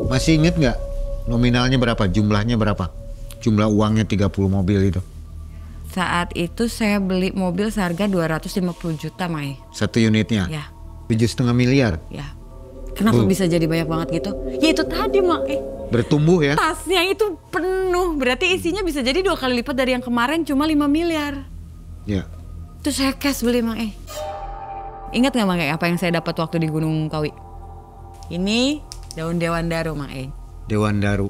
Masih inget nggak nominalnya berapa? Jumlahnya berapa? Jumlah uangnya 30 mobil itu. Saat itu saya beli mobil seharga 250 juta, Mai. Satu unitnya? Ya. 7,5 miliar? Ya. Kenapa bisa jadi banyak banget gitu? Ya itu tadi, Mai. Bertumbuh ya? Tasnya itu penuh. Berarti isinya bisa jadi 2 kali lipat dari yang kemarin, cuma 5 miliar. Ya. Terus saya cash beli, Mai. Ingat nggak, Mai, apa yang saya dapat waktu di Gunung Kawi? Ini daun dewandaru, Mai. Dewandaru.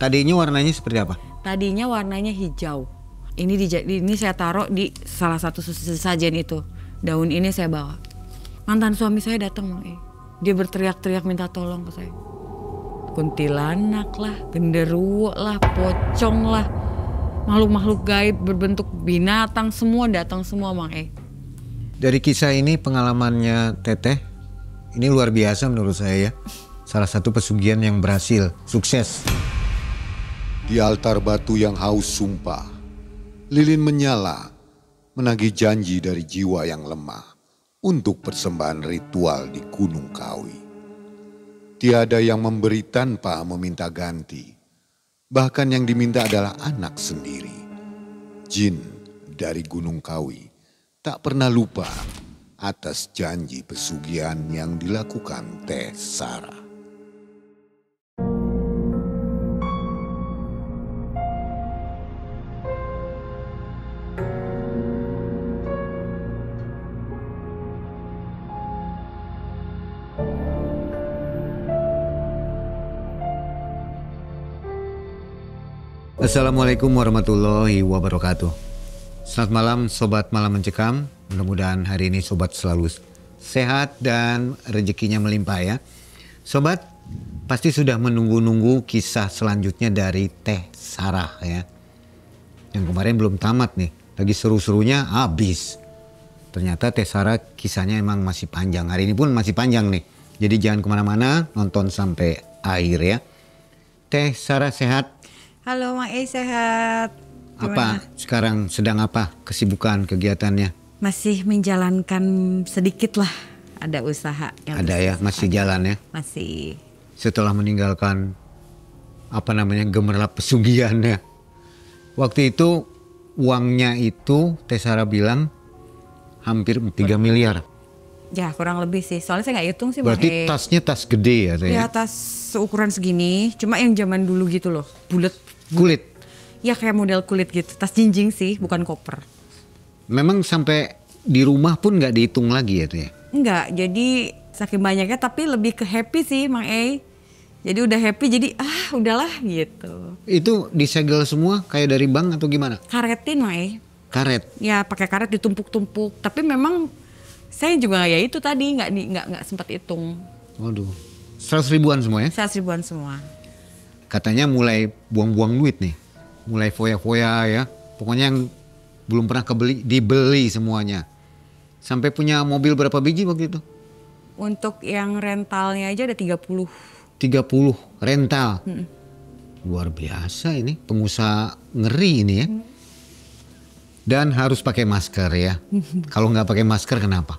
Tadinya warnanya seperti apa? Tadinya warnanya hijau. Ini saya taruh di salah satu sesajen itu. Daun ini saya bawa. Mantan suami saya datang, Mai. Dia berteriak-teriak minta tolong ke saya. Kuntilanak lah, genderuwo lah, pocong lah, makhluk-makhluk gaib berbentuk binatang semua datang semua, Mang. Dari kisah ini pengalamannya Teteh, ini luar biasa menurut saya ya. Salah satu pesugihan yang berhasil, sukses. Di altar batu yang haus sumpah, lilin menyala, menagih janji dari jiwa yang lemah untuk persembahan ritual di Gunung Kawi. Tiada yang memberi tanpa meminta ganti. Bahkan yang diminta adalah anak sendiri. Jin dari Gunung Kawi tak pernah lupa atas janji pesugihan yang dilakukan Teh Sarah. Assalamualaikum warahmatullahi wabarakatuh. Selamat malam Sobat Malam Mencekam. Mudah-mudahan hari ini Sobat selalu sehat dan rezekinya melimpah ya. Sobat pasti sudah menunggu-nunggu kisah selanjutnya dari Teh Sarah ya. Yang kemarin belum tamat nih. Lagi seru-serunya habis. Ternyata Teh Sarah kisahnya emang masih panjang. Hari ini pun masih panjang nih. Jadi jangan kemana-mana, nonton sampai akhir ya. Teh Sarah sehat? Halo, Mang sehat. Apa sekarang sedang apa kesibukan kegiatannya? Masih menjalankan sedikit lah, ada usaha. Ada ya, masih jalan ya? Masih. Setelah meninggalkan gemerlap pesugihannya. Waktu itu uangnya itu Teh Sarah bilang hampir 3 miliar. Ya kurang lebih sih, soalnya saya nggak hitung sih. Berarti tasnya tas gede ya? Ya tas seukuran segini, cuma yang zaman dulu gitu loh, bulat. Kulit? Ya kayak model kulit gitu, tas jinjing sih, bukan koper. Memang sampai di rumah pun nggak dihitung lagi ya tuh ya? Enggak, jadi saking banyaknya tapi lebih ke happy sih Mang Jadi udah happy jadi udahlah gitu. Itu disegel semua kayak dari bank atau gimana? Karetin Mang Karet? Ya pakai karet ditumpuk-tumpuk, tapi memang saya juga ya itu tadi nggak sempat hitung. Waduh, 100 ribuan semua ya? 100 ribuan semua. Katanya mulai buang-buang duit nih, mulai foya-foya ya. Pokoknya yang belum pernah dibeli semuanya. Sampai punya mobil berapa biji waktu itu? Untuk yang rentalnya aja ada 30. 30 rental? Luar biasa ini, pengusaha ngeri ini ya. Dan harus pakai masker ya. Kalau nggak pakai masker kenapa?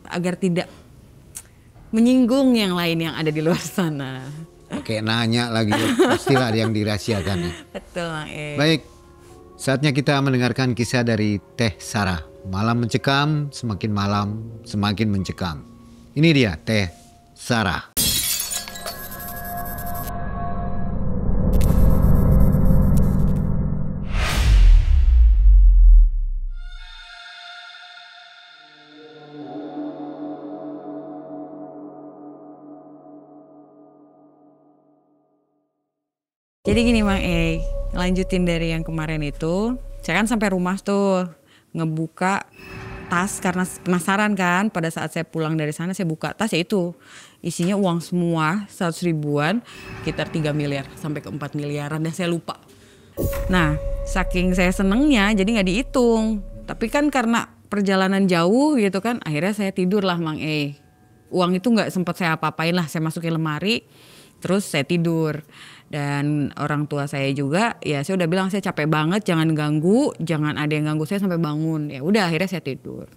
Agar tidak menyinggung yang lain yang ada di luar sana. Oke, nanya lagi, pastilah ada yang dirahasiakan ya. Betul, Mang Baik, saatnya kita mendengarkan kisah dari Teh Sarah. Malam mencekam, semakin malam semakin mencekam. Ini dia Teh Sarah. Jadi gini Mang lanjutin dari yang kemarin itu, saya kan sampai rumah tuh ngebuka tas karena penasaran kan. Pada saat saya pulang dari sana saya buka tas, ya itu isinya uang semua 100 ribuan, sekitar 3 miliar sampai ke 4 miliaran dan saya lupa. Nah saking saya senengnya jadi nggak dihitung, tapi kan karena perjalanan jauh gitu kan, akhirnya saya tidur lah Mang Uang itu nggak sempat saya apa-apain lah, saya masukin lemari terus saya tidur. Dan orang tua saya juga, ya saya udah bilang saya capek banget, jangan ganggu, jangan ada yang ganggu saya sampai bangun. Ya udah akhirnya saya tidur.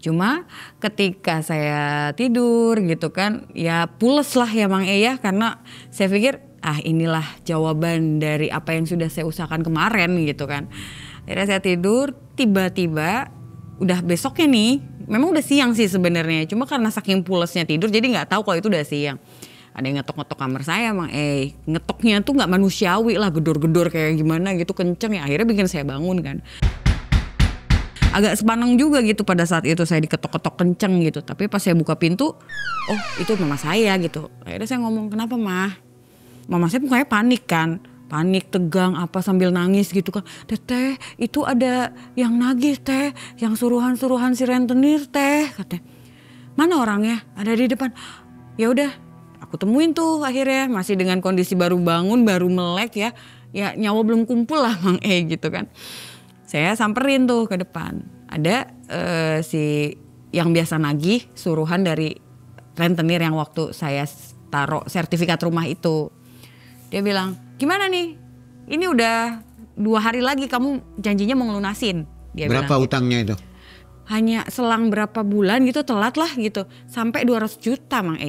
Cuma ketika saya tidur gitu kan, ya pules lah ya Mang ya, karena saya pikir inilah jawaban dari apa yang sudah saya usahakan kemarin gitu kan. Akhirnya saya tidur, tiba-tiba udah besoknya nih, memang udah siang sih sebenarnya, cuma karena saking pulesnya tidur jadi nggak tahu kalau itu udah siang. Ada yang ngetok-ngetok kamar saya Mang ngetoknya tuh nggak manusiawi lah, gedor-gedor kayak gimana gitu, kenceng ya, akhirnya bikin saya bangun kan. Agak sepaneng juga gitu pada saat itu saya diketok-ketok kenceng gitu. Tapi pas saya buka pintu, oh itu mama saya gitu. Akhirnya saya ngomong, kenapa mah? Mama saya mukanya panik kan. Panik, tegang, apa sambil nangis gitu kan. Teteh itu ada yang nagih teh. Yang suruhan-suruhan si rentenir teh. Katanya, mana orangnya? Ada di depan. Ya udah, aku temuin tuh akhirnya. Masih dengan kondisi baru bangun, baru melek ya. Ya nyawa belum kumpul lah Mang gitu kan. Saya samperin tuh ke depan. Ada si yang biasa nagih suruhan dari rentenir yang waktu saya taruh sertifikat rumah itu. Dia bilang, gimana nih? Ini udah 2 hari lagi kamu janjinya mau ngelunasin. Dia Berapa bilang, utangnya itu? hanya selang berapa bulan gitu, telat lah gitu. Sampai 200 juta Mang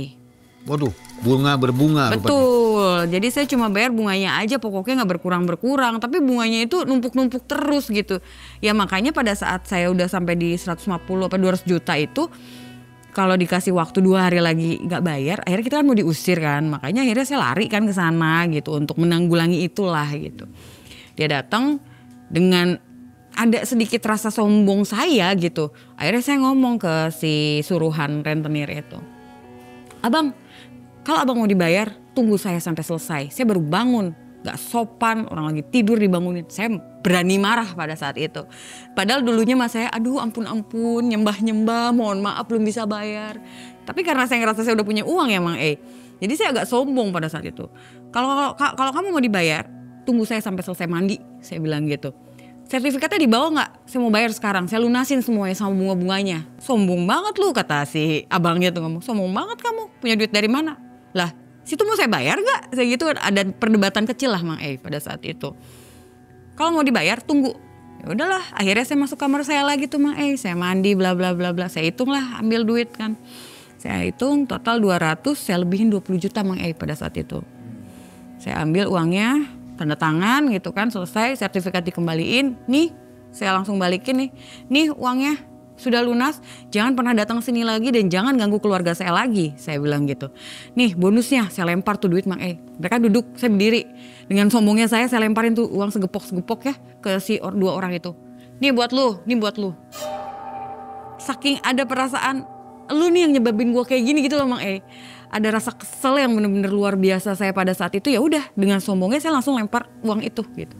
Waduh, bunga berbunga. Betul, jadi saya cuma bayar bunganya aja, pokoknya nggak berkurang-berkurang. Tapi bunganya itu numpuk-numpuk terus gitu. Ya makanya pada saat saya udah sampai di 150 apa 200 juta itu, kalau dikasih waktu 2 hari lagi nggak bayar, akhirnya kita kan mau diusir kan. Makanya akhirnya saya lari kan ke sana gitu untuk menanggulangi itulah gitu. Dia datang dengan ada sedikit rasa sombong saya gitu. Akhirnya saya ngomong ke si suruhan rentenir itu, abang, kalau abang mau dibayar, tunggu saya sampai selesai. Saya baru bangun, gak sopan, orang lagi tidur dibangunin. Saya berani marah pada saat itu. Padahal dulunya mas saya, aduh ampun, nyembah-nyembah, mohon maaf belum bisa bayar. Tapi karena saya ngerasa saya udah punya uang ya Mang jadi saya agak sombong pada saat itu. Kalau kamu mau dibayar, tunggu saya sampai selesai mandi, saya bilang gitu. Sertifikatnya dibawa gak? Saya mau bayar sekarang, saya lunasin semuanya sama bunga-bunganya. Sombong banget lu, kata si abangnya tuh ngomong. Sombong banget kamu, punya duit dari mana? Lah, situ mau saya bayar gak? Saya gitu kan, ada perdebatan kecil lah Mang pada saat itu. Kalau mau dibayar, tunggu. Ya udahlah, akhirnya saya masuk kamar saya lagi tuh Mang saya mandi bla bla bla bla. Saya hitung lah, ambil duit kan. Saya hitung total 200, saya lebihin 20 juta Mang pada saat itu. Saya ambil uangnya, tanda tangan gitu kan, selesai, sertifikat dikembaliin. Nih, saya langsung balikin nih. Nih uangnya sudah lunas, jangan pernah datang sini lagi dan jangan ganggu keluarga saya lagi, saya bilang gitu. Nih bonusnya, saya lempar tuh duit Mang Mereka duduk, saya berdiri. Dengan sombongnya saya lemparin tuh uang segepok-segepok ya ke si 2 orang itu. Nih buat lu, nih buat lu. Saking ada perasaan, lu nih yang nyebabin gua kayak gini gitu loh Mang Ada rasa kesel yang bener-bener luar biasa saya pada saat itu. Ya udah, dengan sombongnya saya langsung lempar uang itu gitu.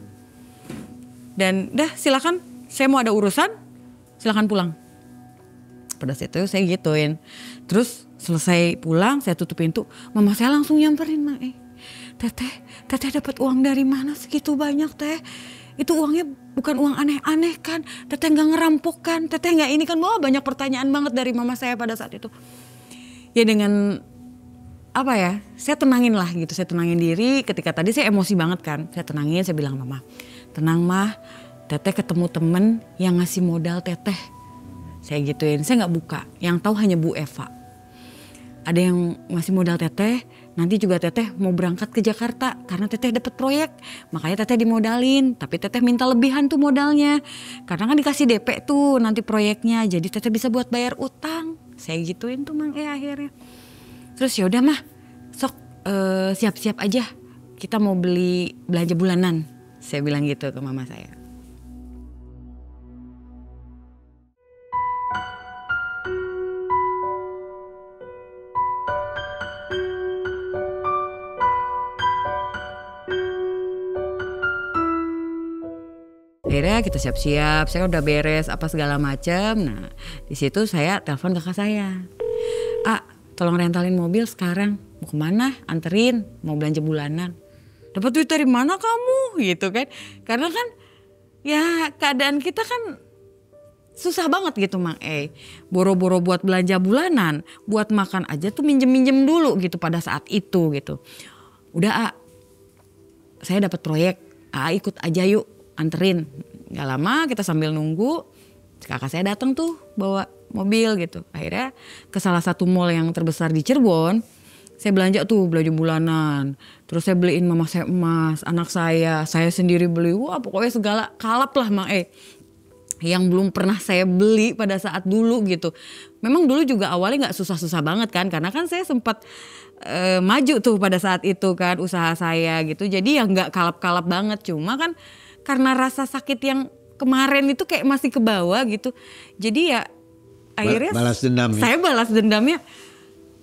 Dan dah silakan, saya mau ada urusan, silakan pulang. Pada saat itu saya gituin. Terus selesai pulang, saya tutup pintu. Mama saya langsung nyamperin Mang Teteh dapat uang dari mana segitu banyak teh? Itu uangnya bukan uang aneh-aneh kan? Teteh nggak ngerampok kan? Teteh nggak ini kan? Wah banyak pertanyaan banget dari mama saya pada saat itu. Ya dengan apa ya? Saya tenangin lah gitu. Saya tenangin diri. Ketika tadi saya emosi banget kan. Saya tenangin. Saya bilang mama, tenang mah. Teteh ketemu temen yang ngasih modal teteh. Saya gituin, saya gak buka, yang tahu hanya Bu Eva. Ada yang masih modal teteh, nanti juga teteh mau berangkat ke Jakarta karena teteh dapat proyek. Makanya teteh dimodalin, tapi teteh minta lebihan tuh modalnya. Karena kan dikasih DP tuh nanti proyeknya, jadi teteh bisa buat bayar utang. Saya gituin tuh Mang akhirnya. Terus ya udah mah, sok siap-siap aja, kita mau beli belanja bulanan. Saya bilang gitu ke mama saya. Akhirnya kita siap-siap, saya udah beres apa segala macam. Nah di situ saya telepon kakak saya, tolong rentalin mobil sekarang. Mau kemana? Anterin, mau belanja bulanan. Dapat duit dari mana kamu? Gitu kan? Karena kan ya keadaan kita kan susah banget gitu Mang boro-boro buat belanja bulanan, buat makan aja tuh minjem-minjem dulu gitu pada saat itu gitu. Udah saya dapat proyek, ikut aja yuk. Anterin. Gak lama kita sambil nunggu kakak saya datang tuh bawa mobil gitu. Akhirnya ke salah satu mall yang terbesar di Cirebon, saya belanja tuh belanja bulanan. Terus saya beliin mama saya emas, anak saya sendiri beli. Wah pokoknya segala kalap lah Mang yang belum pernah saya beli pada saat dulu gitu. Memang dulu juga awalnya nggak susah-susah banget kan, karena kan saya sempat maju tuh pada saat itu kan usaha saya gitu. Jadi ya nggak kalap-kalap banget, cuma kan karena rasa sakit yang kemarin itu kayak masih ke bawah gitu. Jadi ya akhirnya balas dendam ya? Saya balas dendamnya.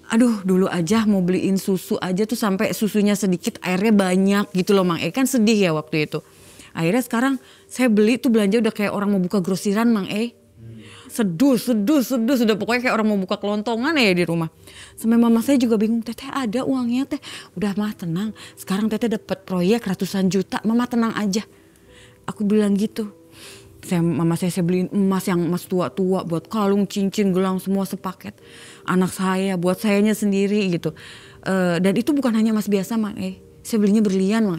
Aduh dulu aja mau beliin susu aja tuh sampai susunya sedikit airnya banyak gitu loh Mang kan sedih ya waktu itu. Akhirnya sekarang saya beli tuh belanja udah kayak orang mau buka grosiran Mang Seduh sudah pokoknya kayak orang mau buka kelontongan ya di rumah. Sampai mama saya juga bingung, Teteh ada uangnya Teh. Udah mah tenang, sekarang Teteh dapat proyek ratusan juta, mama tenang aja. Aku bilang gitu. Mama saya beliin emas yang emas tua-tua buat kalung, cincin, gelang semua sepaket. Anak saya buat sayanya sendiri gitu. Dan itu bukan hanya emas biasa Mang saya belinya berlian Mang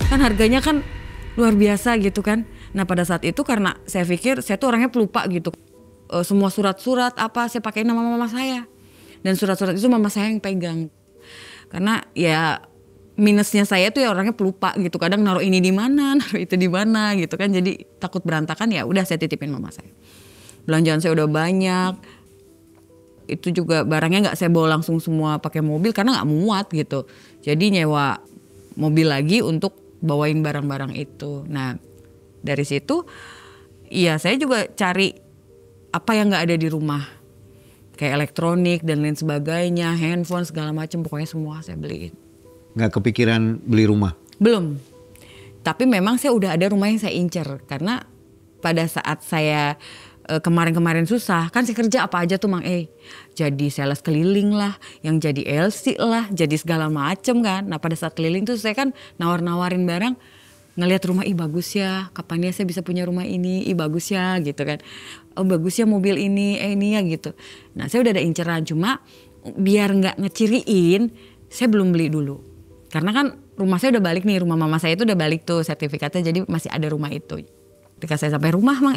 Kan harganya kan luar biasa gitu kan. Nah pada saat itu karena saya pikir saya tuh orangnya pelupa gitu. Semua surat-surat apa saya pakai nama mama saya. Dan surat-surat itu mama saya yang pegang. Karena ya minusnya saya tuh ya orangnya pelupa gitu. Kadang naruh ini di mana, naruh itu di mana gitu kan. Jadi takut berantakan ya udah saya titipin mama saya. Belanjaan saya udah banyak. Itu juga barangnya nggak saya bawa langsung semua pakai mobil karena nggak muat gitu. Jadi nyewa mobil lagi untuk bawain barang-barang itu. Nah dari situ ya saya juga cari apa yang nggak ada di rumah. Kayak elektronik dan lain sebagainya, handphone segala macam pokoknya semua saya beliin. Nggak kepikiran beli rumah? Belum. Tapi memang saya udah ada rumah yang saya incer. Karena pada saat saya kemarin-kemarin susah. Kan saya kerja apa aja tuh Mang Jadi sales keliling lah. Yang jadi LC lah. Jadi segala macem kan. Nah pada saat keliling tuh saya kan nawar-nawarin barang. Ngelihat rumah, bagus ya. Kapan ya saya bisa punya rumah ini. Bagus ya gitu kan. Oh bagus ya mobil ini. Ini ya gitu. Nah saya udah ada inceran. Cuma biar gak ngeciriin. Saya belum beli dulu. Karena kan rumah saya udah balik nih. Rumah mama saya itu udah balik tuh sertifikatnya. Jadi masih ada rumah itu. Ketika saya sampai rumah Mang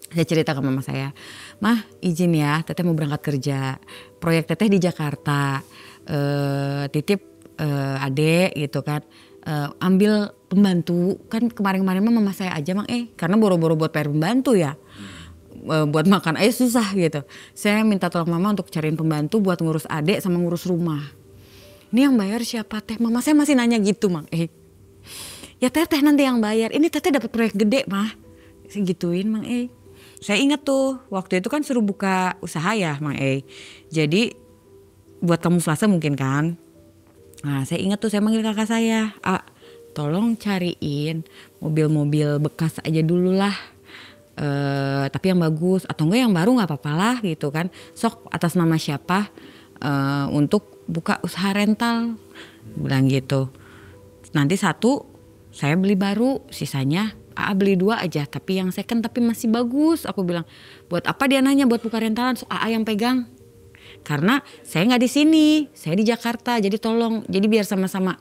saya cerita ke mama saya. Mah izin ya Teteh mau berangkat kerja. Proyek Teteh di Jakarta. Titip adek gitu kan. Ambil pembantu. Kan kemarin-kemarin mama saya aja Mang karena boro-boro buat bayar pembantu ya. Buat makan aja susah gitu. Saya minta tolong mama untuk cariin pembantu buat ngurus adek sama ngurus rumah. Ini yang bayar siapa Teh? Mama saya masih nanya gitu Mang Ya Teteh nanti yang bayar. Ini Teteh dapat proyek gede mah. Saya gituin Mang Saya ingat tuh waktu itu kan suruh buka usaha ya Mang Jadi buat kamuflase mungkin kan. Nah saya ingat tuh saya manggil kakak saya. Tolong cariin mobil-mobil bekas aja dulu lah. Tapi yang bagus atau enggak yang baru nggak apa-apa lah gitu kan. Sok atas nama siapa untuk buka usaha rental. Bilang gitu. Nanti satu saya beli baru, sisanya beli 2 aja. Tapi yang second tapi masih bagus. Aku bilang buat apa dia nanya buat buka rentalan, so yang pegang. Karena saya nggak di sini, saya di Jakarta. Jadi tolong, jadi biar sama-sama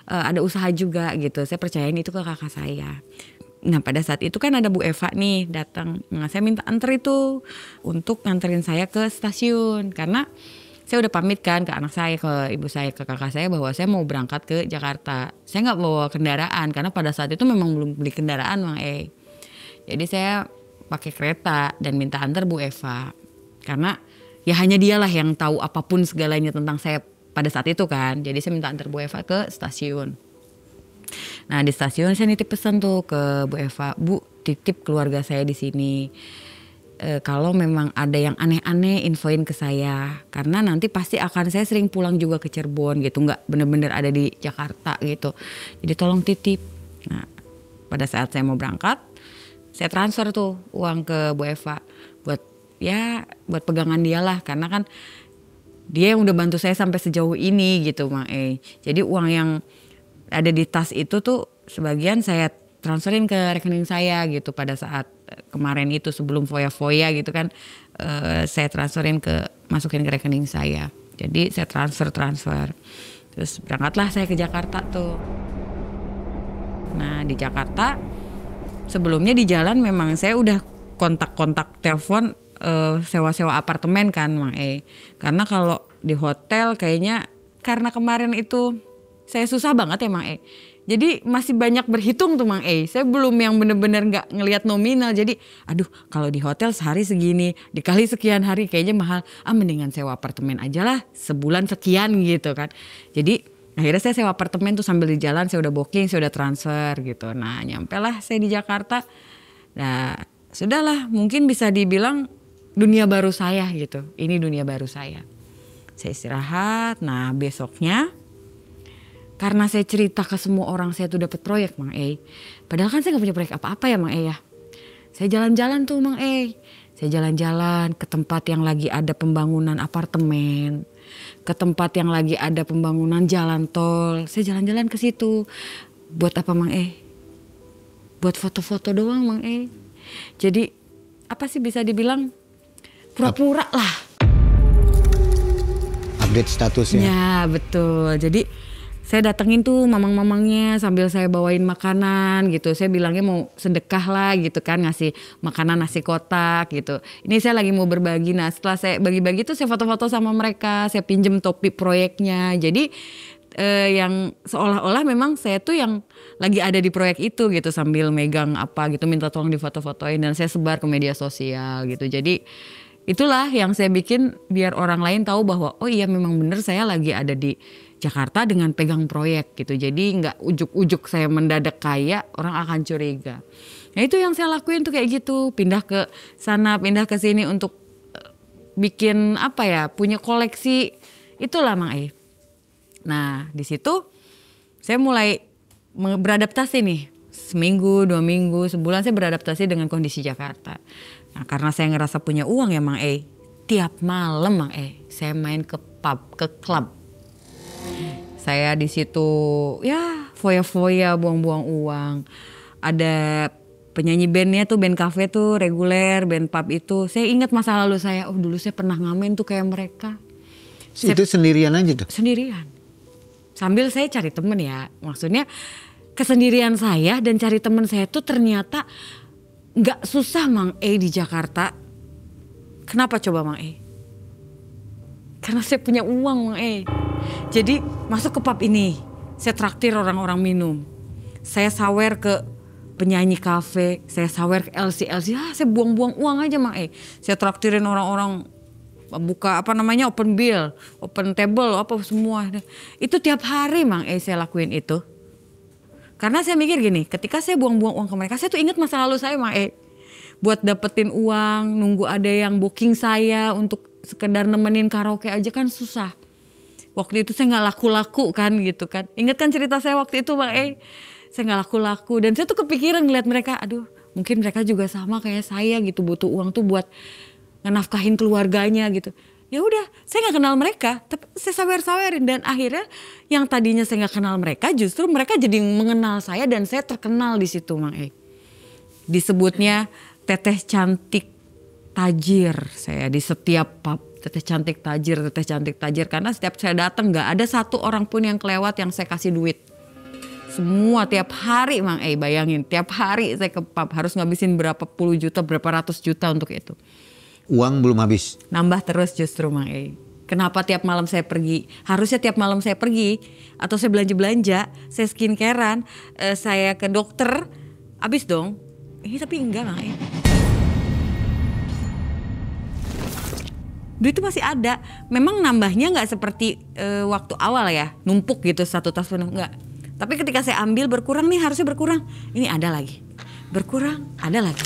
ada usaha juga gitu. Saya percayain itu ke kakak saya. Nah pada saat itu kan ada Bu Eva nih datang. Nah saya minta anter itu untuk nganterin saya ke stasiun. Karena saya udah pamit kan ke anak saya, ke ibu saya, ke kakak saya bahwa saya mau berangkat ke Jakarta. Saya nggak bawa kendaraan karena pada saat itu memang belum beli kendaraan Mang Jadi saya pakai kereta dan minta anter Bu Eva. Karena ya hanya dialah yang tahu apapun segalanya tentang saya pada saat itu kan. Jadi saya minta antar Bu Eva ke stasiun. Nah di stasiun saya nitip pesan tuh ke Bu Eva. Bu titip keluarga saya di sini. Kalau memang ada yang aneh-aneh infoin ke saya. Karena nanti pasti akan saya sering pulang juga ke Cirebon gitu. Nggak bener-bener ada di Jakarta gitu. Jadi tolong titip. Nah pada saat saya mau berangkat. Saya transfer tuh uang ke Bu Eva. Buat pegangan dia lah. Karena kan dia yang udah bantu saya sampai sejauh ini gitu Mang Jadi uang yang ada di tas itu tuh sebagian saya transferin ke rekening saya gitu pada saat kemarin itu sebelum foya-foya gitu kan. Saya masukin ke rekening saya. Jadi saya transfer. Terus berangkatlah saya ke Jakarta tuh. Nah di Jakarta sebelumnya di jalan memang saya udah kontak-kontak telepon sewa-sewa apartemen kan Mang Karena kalau di hotel kayaknya karena kemarin itu saya susah banget ya Mang Jadi masih banyak berhitung tuh Mang Saya belum yang bener-bener gak ngelihat nominal. Jadi aduh kalau di hotel sehari segini dikali sekian hari kayaknya mahal. Mendingan sewa apartemen aja lah sebulan sekian gitu kan. Jadi akhirnya saya sewa apartemen tuh sambil di jalan saya udah booking, saya udah transfer gitu. Nah nyampe lah saya di Jakarta. Nah sudahlah mungkin bisa dibilang dunia baru saya gitu. Ini dunia baru saya. Saya istirahat, nah besoknya karena saya cerita ke semua orang saya tuh dapat proyek Mang Padahal kan saya gak punya proyek apa-apa ya Mang ya. Saya jalan-jalan tuh Mang Saya jalan-jalan ke tempat yang lagi ada pembangunan apartemen. Ke tempat yang lagi ada pembangunan jalan tol. Saya jalan-jalan ke situ. Buat apa Mang Buat foto-foto doang Mang Jadi apa sih bisa dibilang pura-pura lah. Update status ya? Ya betul. Jadi saya datengin tuh mamang-mamangnya sambil saya bawain makanan gitu. Saya bilangnya mau sedekah lah gitu kan, ngasih makanan nasi kotak gitu. Ini saya lagi mau berbagi. Nah setelah saya bagi-bagi tuh saya foto-foto sama mereka. Saya pinjem topi proyeknya. Jadi yang seolah-olah memang saya tuh yang lagi ada di proyek itu gitu. Sambil megang apa gitu, minta tolong difoto-fotoin. Dan saya sebar ke media sosial gitu. Jadi itulah yang saya bikin biar orang lain tahu bahwa oh iya memang bener saya lagi ada di Jakarta dengan pegang proyek gitu. Jadi nggak ujuk-ujuk saya mendadak kaya, orang akan curiga. Nah itu yang saya lakuin tuh kayak gitu. Pindah ke sana, pindah ke sini untuk bikin apa ya, punya koleksi. Itulah Mang Nah di situ saya mulai beradaptasi nih. Seminggu, 2 minggu, sebulan saya beradaptasi dengan kondisi Jakarta. Nah karena saya ngerasa punya uang ya Mang tiap malam Mang saya main ke pub, ke klub. Saya di situ ya foya-foya buang-buang uang. Ada penyanyi bandnya tuh, band cafe tuh reguler, band pub itu. Saya ingat masa lalu saya, oh dulu saya pernah ngamen tuh kayak mereka. Itu sendirian aja tuh? Sendirian. Sambil saya cari temen ya. Maksudnya kesendirian saya dan cari temen saya tuh ternyata gak susah Mang di Jakarta. Kenapa coba Mang Karena saya punya uang Mang Jadi masuk ke pub ini, saya traktir orang-orang minum. Saya sawer ke penyanyi kafe, saya sawer ke LC. Saya buang-buang uang aja Mang Saya traktirin orang-orang buka apa namanya open bill, open table, apa semua. Itu tiap hari Mang saya lakuin itu. Karena saya mikir gini, ketika saya buang-buang uang ke mereka, saya tuh ingat masa lalu saya Mang Buat dapetin uang, nunggu ada yang booking saya untuk sekedar nemenin karaoke aja kan susah. Waktu itu saya gak laku-laku kan gitu kan. Ingat kan cerita saya waktu itu Bang Saya gak laku-laku. Dan saya tuh kepikiran ngeliat mereka. Aduh mungkin mereka juga sama kayak saya gitu. Butuh uang tuh buat ngenafkahin keluarganya gitu. Ya udah saya gak kenal mereka. Tapi saya sawer-sawerin. Dan akhirnya yang tadinya saya gak kenal mereka. Justru mereka jadi mengenal saya. Dan saya terkenal di situ Bang Disebutnya teteh cantik tajir. Saya di setiap pub. Teteh cantik tajir. Karena setiap saya datang gak ada satu orang pun yang kelewat yang saya kasih duit. Semua tiap hari Mang bayangin. Tiap hari saya ke pub harus ngabisin berapa puluh juta, berapa ratus juta untuk itu. Uang belum habis? Nambah terus justru Mang Kenapa tiap malam saya pergi? Harusnya tiap malam saya pergi. Atau saya belanja-belanja, saya skincarean, saya ke dokter. Habis dong. Tapi enggak Mang Duit itu masih ada. Memang nambahnya gak seperti waktu awal ya. Numpuk gitu satu tas penuh. Enggak. Tapi ketika saya ambil berkurang nih harusnya berkurang. Ini ada lagi. Berkurang, ada lagi.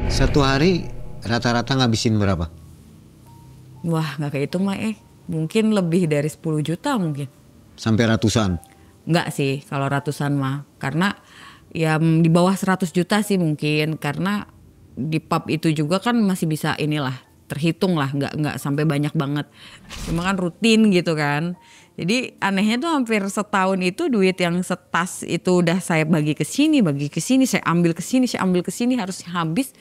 Satu hari rata-rata ngabisin berapa? Wah gak kehitung mah Mungkin lebih dari 10 juta mungkin. Sampai ratusan? Enggak sih kalau ratusan mah. Karena ya di bawah 100 juta sih mungkin. Karena di pub itu juga kan masih bisa inilah. Terhitung lah, nggak sampai banyak banget. Cuma kan rutin gitu kan. Jadi anehnya tuh hampir setahun itu duit yang setas itu udah saya bagi ke sini, saya ambil ke sini harus habis.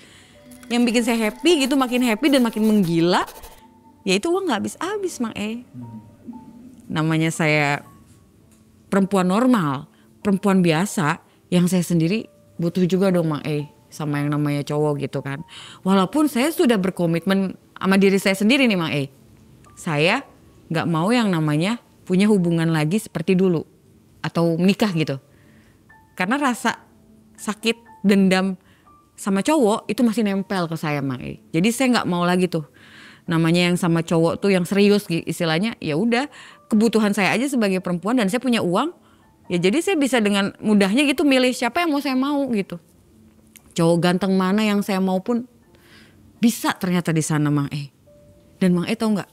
Yang bikin saya happy gitu, makin happy dan makin menggila. Ya itu uang nggak habis Mang Namanya saya perempuan normal, perempuan biasa yang saya sendiri butuh juga dong Mang sama yang namanya cowok gitu kan. Walaupun saya sudah berkomitmen sama diri saya sendiri nih Mang saya gak mau yang namanya punya hubungan lagi seperti dulu atau menikah gitu. Karena rasa sakit dendam sama cowok itu masih nempel ke saya Mang Jadi saya gak mau lagi tuh namanya yang sama cowok tuh yang serius istilahnya. Ya udah kebutuhan saya aja sebagai perempuan dan saya punya uang. Ya jadi saya bisa dengan mudahnya gitu milih siapa yang mau saya mau gitu. Cowok ganteng mana yang saya mau pun bisa ternyata di sana Mang Dan Mang tahu nggak?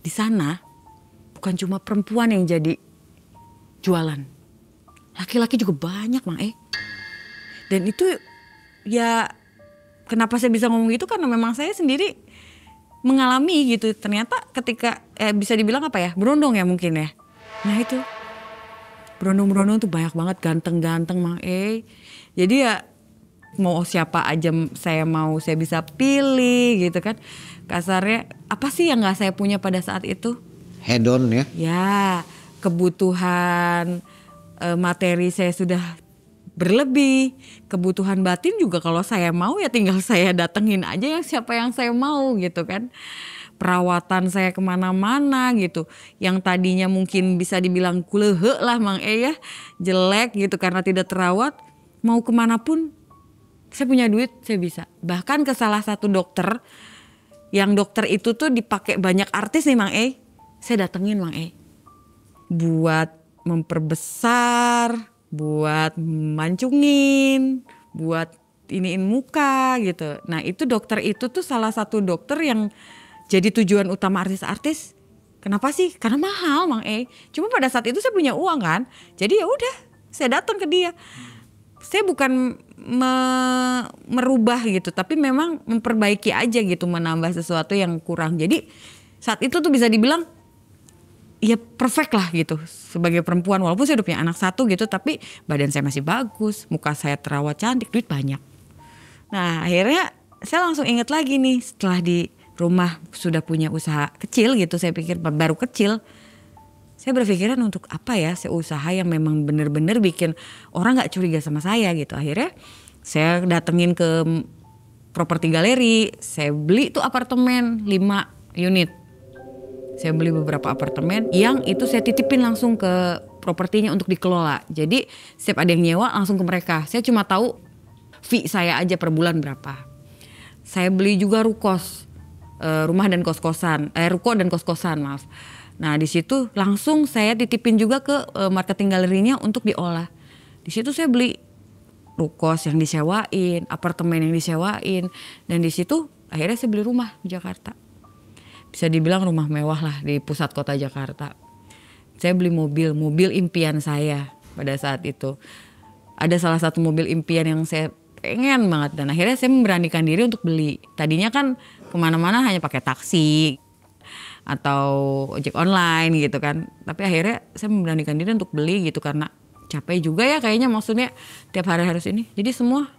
Di sana bukan cuma perempuan yang jadi jualan. Laki-laki juga banyak Mang Dan itu ya kenapa saya bisa ngomong gitu karena memang saya sendiri mengalami gitu. Ternyata ketika bisa dibilang apa ya? Berondong ya mungkin ya. Nah itu berondong-berondong tuh banyak banget ganteng-ganteng Mang Jadi ya mau siapa aja saya bisa pilih gitu kan. Kasarnya apa sih yang gak saya punya pada saat itu? Hedon ya? Ya kebutuhan materi saya sudah berlebih. Kebutuhan batin juga kalau saya mau ya tinggal saya datengin aja siapa yang saya mau gitu kan. Perawatan saya kemana-mana gitu. Yang tadinya mungkin bisa dibilang kulehe lah Mang ya. Jelek gitu karena tidak terawat. Mau kemana pun saya punya duit saya bisa. Bahkan ke salah satu dokter. Yang dokter itu tuh dipakai banyak artis nih Mang saya datengin Mang buat memperbesar, buat mancungin, buat iniin muka gitu. Nah itu dokter itu tuh salah satu dokter yang jadi tujuan utama artis-artis. Kenapa sih? Karena mahal Mang Cuma pada saat itu saya punya uang kan. Jadi ya udah saya datang ke dia. Saya bukan merubah gitu, tapi memang memperbaiki aja gitu, menambah sesuatu yang kurang. Jadi saat itu tuh bisa dibilang ya perfect lah gitu sebagai perempuan. Walaupun saya udah punya anak satu gitu, tapi badan saya masih bagus, muka saya terawat cantik, duit banyak. Nah akhirnya saya langsung inget lagi nih setelah di rumah sudah punya usaha kecil gitu, saya pikir baru kecil. Saya berpikiran untuk apa ya, saya usaha yang memang bener-bener bikin orang gak curiga sama saya gitu. Akhirnya saya datengin ke properti galeri, saya beli tuh apartemen 5 unit. Saya beli beberapa apartemen yang itu saya titipin langsung ke propertinya untuk dikelola. Jadi setiap ada yang nyewa langsung ke mereka. Saya cuma tahu fee saya aja per bulan berapa. Saya beli juga rukos, rumah dan kos-kosan, ruko dan kos-kosan maaf. Nah di situ langsung saya titipin juga ke marketing galerinya untuk diolah. Di situ saya beli rukos yang disewain, apartemen yang disewain, dan di situ akhirnya saya beli rumah di Jakarta. Bisa dibilang rumah mewah lah di pusat kota Jakarta. Saya beli mobil impian saya pada saat itu. Ada salah satu mobil impian yang saya pengen banget dan akhirnya saya memberanikan diri untuk beli. Tadinya kan kemana-mana hanya pakai taksi atau ojek online gitu kan. Tapi akhirnya saya memberanikan diri untuk beli gitu karena capek juga ya kayaknya, maksudnya tiap hari harus ini. Jadi semua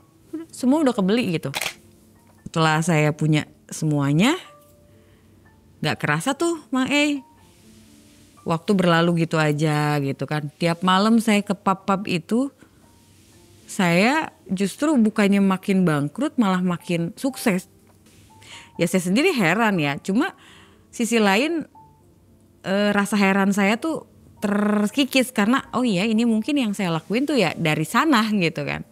udah kebeli gitu. Setelah saya punya semuanya, gak kerasa tuh Mang waktu berlalu gitu aja gitu kan. Tiap malam saya ke pub-pub itu, saya justru bukannya makin bangkrut malah makin sukses. Ya saya sendiri heran ya, cuma sisi lain rasa heran saya tuh terkikis karena oh iya ini mungkin yang saya lakuin tuh ya dari sana gitu kan.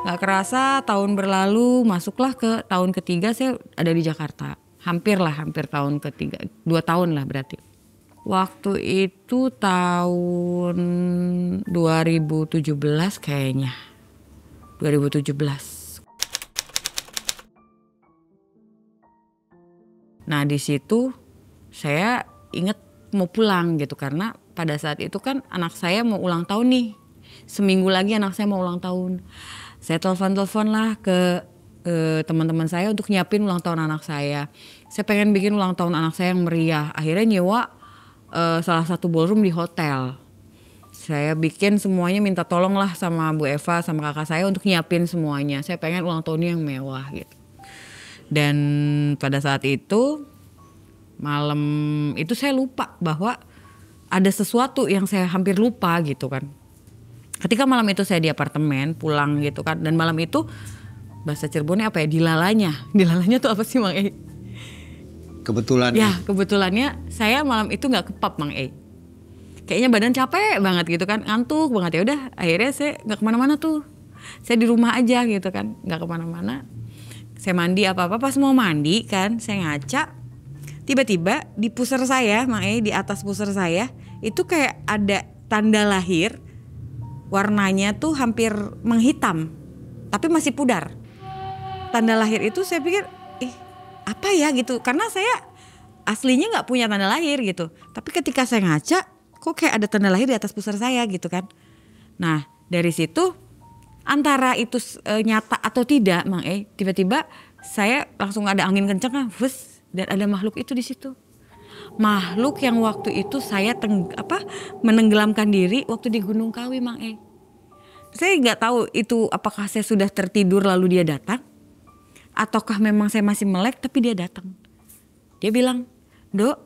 Gak kerasa tahun berlalu, masuklah ke tahun ketiga saya ada di Jakarta. Hampir tahun ketiga, 2 tahun lah berarti. Waktu itu tahun 2017 kayaknya. 2017. Nah di situ saya inget mau pulang gitu karena pada saat itu kan anak saya mau ulang tahun nih. Seminggu lagi anak saya mau ulang tahun. Saya telepon lah ke teman-teman saya untuk nyiapin ulang tahun anak saya. Saya pengen bikin ulang tahun anak saya yang meriah. Akhirnya nyewa salah satu ballroom di hotel. Saya bikin semuanya, minta tolong lah sama Bu Eva sama kakak saya untuk nyiapin semuanya. Saya pengen ulang tahunnya yang mewah gitu. Dan pada saat itu malam itu saya lupa bahwa ada sesuatu yang saya hampir lupa gitu kan. Ketika malam itu saya di apartemen pulang gitu kan, dan malam itu bahasa Cirebonnya apa ya, dilalanya tuh apa sih Mang E? Kebetulan. Ya kebetulannya saya malam itu nggak ke pub Mang E. Kayaknya badan capek banget gitu kan, ngantuk banget. Ya udah akhirnya saya nggak kemana-mana tuh, saya di rumah aja gitu kan, nggak kemana-mana. Saya mandi apa-apa, pas mau mandi kan saya ngaca, tiba-tiba di pusar saya Mang E, di atas pusar saya itu kayak ada tanda lahir, warnanya tuh hampir menghitam tapi masih pudar. Tanda lahir itu saya pikir apa ya gitu, karena saya aslinya nggak punya tanda lahir gitu, tapi ketika saya ngaca kok kayak ada tanda lahir di atas pusar saya gitu kan. Nah dari situ antara itu nyata atau tidak Mang E, tiba-tiba saya langsung ada angin kencang kan, dan ada makhluk itu di situ. Makhluk yang waktu itu saya menenggelamkan diri waktu di Gunung Kawi Mang E. Saya nggak tahu itu apakah saya sudah tertidur lalu dia datang, ataukah memang saya masih melek tapi dia datang. Dia bilang, "Dok,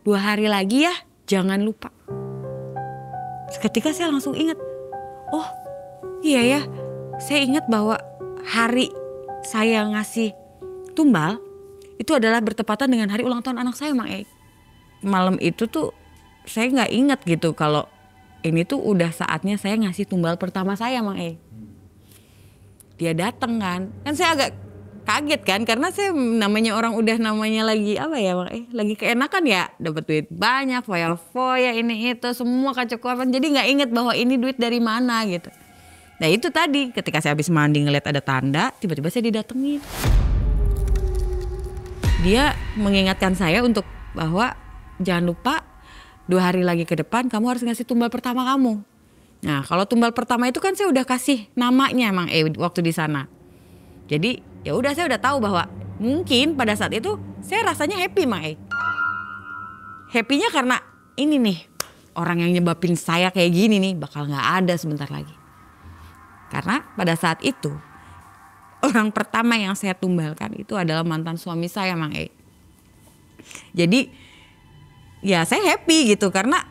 2 hari lagi ya, jangan lupa." Seketika saya langsung ingat, oh iya ya, saya ingat bahwa hari saya ngasih tumbal itu adalah bertepatan dengan hari ulang tahun anak saya Mang E. Malam itu tuh saya nggak ingat gitu kalau ini tuh udah saatnya saya ngasih tumbal pertama saya Mang E. Dia datang kan saya agak kaget kan, karena saya namanya orang udah namanya lagi apa ya Mang E, lagi keenakan ya, dapat duit banyak, foya-foya ini itu semua kacau-kacauan, jadi nggak inget bahwa ini duit dari mana gitu. Nah itu tadi ketika saya habis mandi ngeliat ada tanda, tiba-tiba saya didatengin. Dia mengingatkan saya untuk bahwa jangan lupa 2 hari lagi ke depan kamu harus ngasih tumbal pertama kamu. Nah kalau tumbal pertama itu kan saya udah kasih namanya Mang E waktu di sana. Jadi ya udah, saya udah tahu bahwa mungkin pada saat itu saya rasanya happy Mang E. Happy-nya karena ini nih, orang yang nyebabin saya kayak gini nih bakal gak ada sebentar lagi. Karena pada saat itu orang pertama yang saya tumbalkan itu adalah mantan suami saya Mang E. Jadi ya saya happy gitu, karena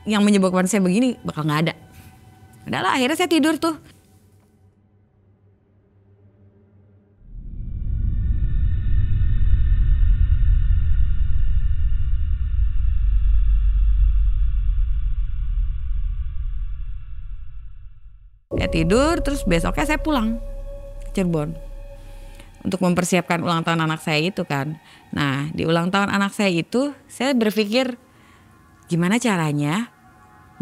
yang menyebabkan saya begini bakal gak ada. Udahlah akhirnya saya tidur tuh. Saya tidur, terus besoknya saya pulang ke Cirebon untuk mempersiapkan ulang tahun anak saya itu kan. Nah di ulang tahun anak saya itu saya berpikir gimana caranya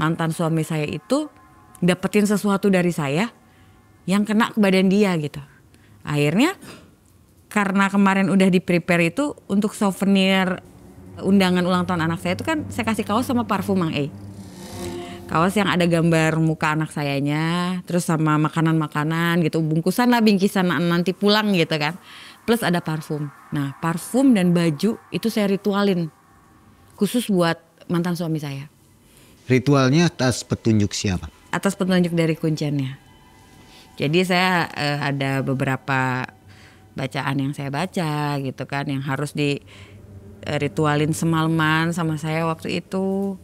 mantan suami saya itu dapetin sesuatu dari saya yang kena ke badan dia gitu. Akhirnya karena kemarin udah di prepare itu untuk souvenir undangan ulang tahun anak saya itu kan saya kasih kaos sama parfum Mang E. Kaos yang ada gambar muka anak sayanya, terus sama makanan-makanan gitu, bungkusan lah, bingkisan nanti pulang gitu kan. Plus ada parfum. Nah parfum dan baju itu saya ritualin khusus buat mantan suami saya. Ritualnya atas petunjuk siapa? Atas petunjuk dari kunciannya. Jadi saya ada beberapa bacaan yang saya baca gitu kan, yang harus di ritualin semalaman sama saya waktu itu.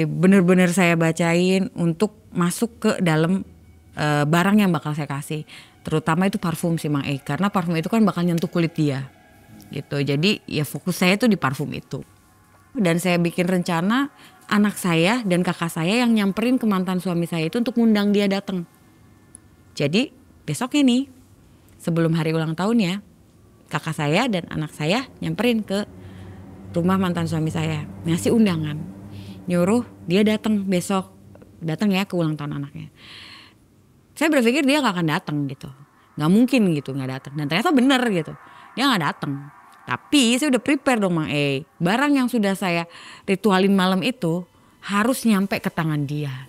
Bener-bener saya bacain untuk masuk ke dalam barang yang bakal saya kasih, terutama itu parfum sih Mang E, karena parfum itu kan bakal nyentuh kulit dia gitu. Jadi ya fokus saya tuh di parfum itu, dan saya bikin rencana anak saya dan kakak saya yang nyamperin ke mantan suami saya itu untuk ngundang dia datang. Jadi besoknya nih sebelum hari ulang tahunnya, kakak saya dan anak saya nyamperin ke rumah mantan suami saya, ngasih undangan, nyuruh dia datang besok, datang ya ke ulang tahun anaknya. Saya berpikir dia nggak akan datang gitu, nggak mungkin gitu nggak datang, dan ternyata bener gitu, dia nggak datang. Tapi saya udah prepare dong Mang E, barang yang sudah saya ritualin malam itu harus nyampe ke tangan dia.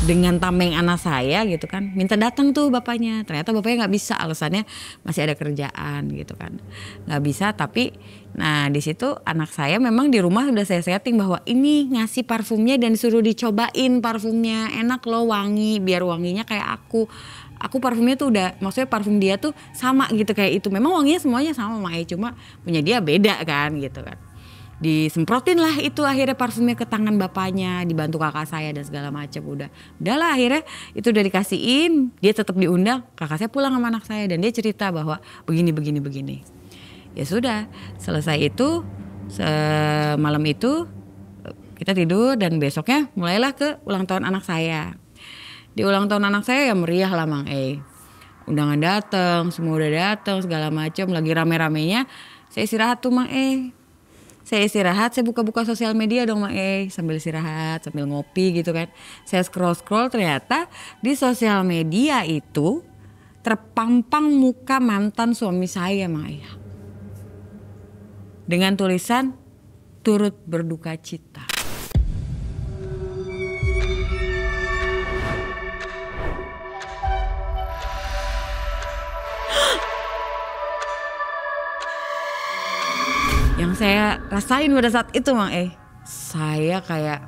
Dengan tameng anak saya gitu kan, minta datang tuh bapaknya, ternyata bapaknya nggak bisa, alasannya masih ada kerjaan gitu kan, nggak bisa. Tapi nah di situ anak saya memang di rumah udah saya setting bahwa ini ngasih parfumnya dan suruh dicobain parfumnya, enak loh, wangi, biar wanginya kayak aku parfumnya tuh udah, maksudnya parfum dia tuh sama gitu kayak itu, memang wanginya semuanya sama Mae, cuma punya dia beda kan gitu kan. Disemprotin lah itu akhirnya parfumnya ke tangan bapaknya, dibantu kakak saya dan segala macam. Udahlah akhirnya itu udah dikasihin, dia tetap diundang, kakak saya pulang sama anak saya dan dia cerita bahwa begini. Ya sudah, selesai itu malam itu kita tidur dan besoknya mulailah ke ulang tahun anak saya. Di ulang tahun anak saya ya meriah lah Mang undangan datang, semua udah datang segala macam, lagi rame-ramenya. Saya istirahat tuh Mang Saya istirahat, saya buka-buka sosial media dong Mang sambil istirahat, sambil ngopi gitu kan. Saya scroll ternyata di sosial media itu terpampang muka mantan suami saya Mang dengan tulisan turut berduka cita. Yang saya rasain pada saat itu Mang saya kayak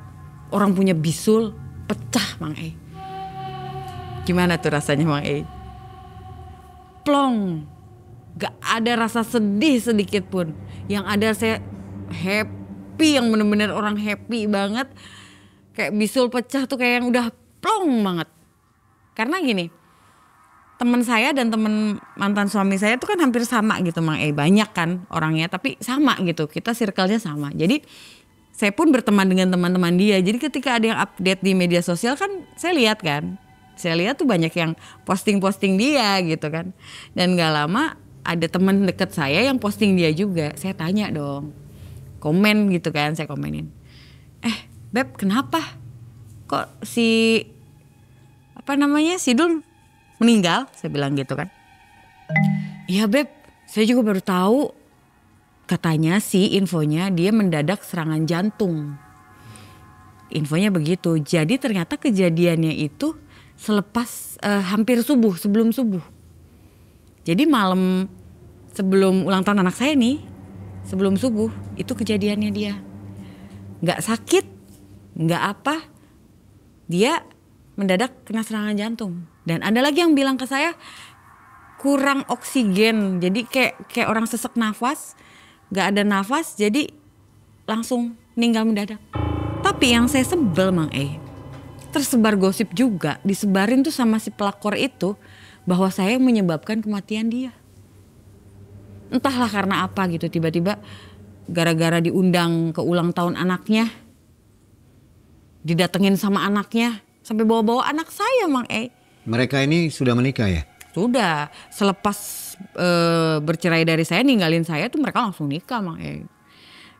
orang punya bisul pecah Mang Gimana tuh rasanya Mang Plong, gak ada rasa sedih sedikit pun. Yang ada saya happy, yang bener-bener orang happy banget. Kayak bisul pecah tuh kayak yang udah plong banget. Karena gini, teman saya dan teman mantan suami saya tuh kan hampir sama gitu Mang banyak kan orangnya tapi sama gitu, kita circle-nya sama. Jadi saya pun berteman dengan teman-teman dia. Jadi ketika ada yang update di media sosial kan saya lihat tuh banyak yang posting dia gitu kan. Dan gak lama ada teman deket saya yang posting dia juga. Saya tanya dong, komen gitu kan, saya komenin, Beb kenapa kok si Dul meninggal, saya bilang gitu kan. Iya Beb, saya juga baru tahu. Katanya sih infonya dia mendadak serangan jantung. Infonya begitu. Jadi ternyata kejadiannya itu selepas hampir subuh, sebelum subuh. Jadi malam sebelum ulang tahun anak saya nih, sebelum subuh itu kejadiannya dia. Gak sakit, gak apa. Dia mendadak kena serangan jantung. Dan ada lagi yang bilang ke saya kurang oksigen, jadi kayak orang sesek nafas, gak ada nafas, jadi langsung meninggal mendadak. Tapi yang saya sebel Mang tersebar gosip juga, disebarin tuh sama si pelakor itu bahwa saya yang menyebabkan kematian dia. Entahlah karena apa gitu, tiba-tiba gara-gara diundang ke ulang tahun anaknya, didatengin sama anaknya, sampai bawa-bawa anak saya Mang Mereka ini sudah menikah ya? Sudah, selepas bercerai dari saya, ninggalin saya tuh mereka langsung nikah Mang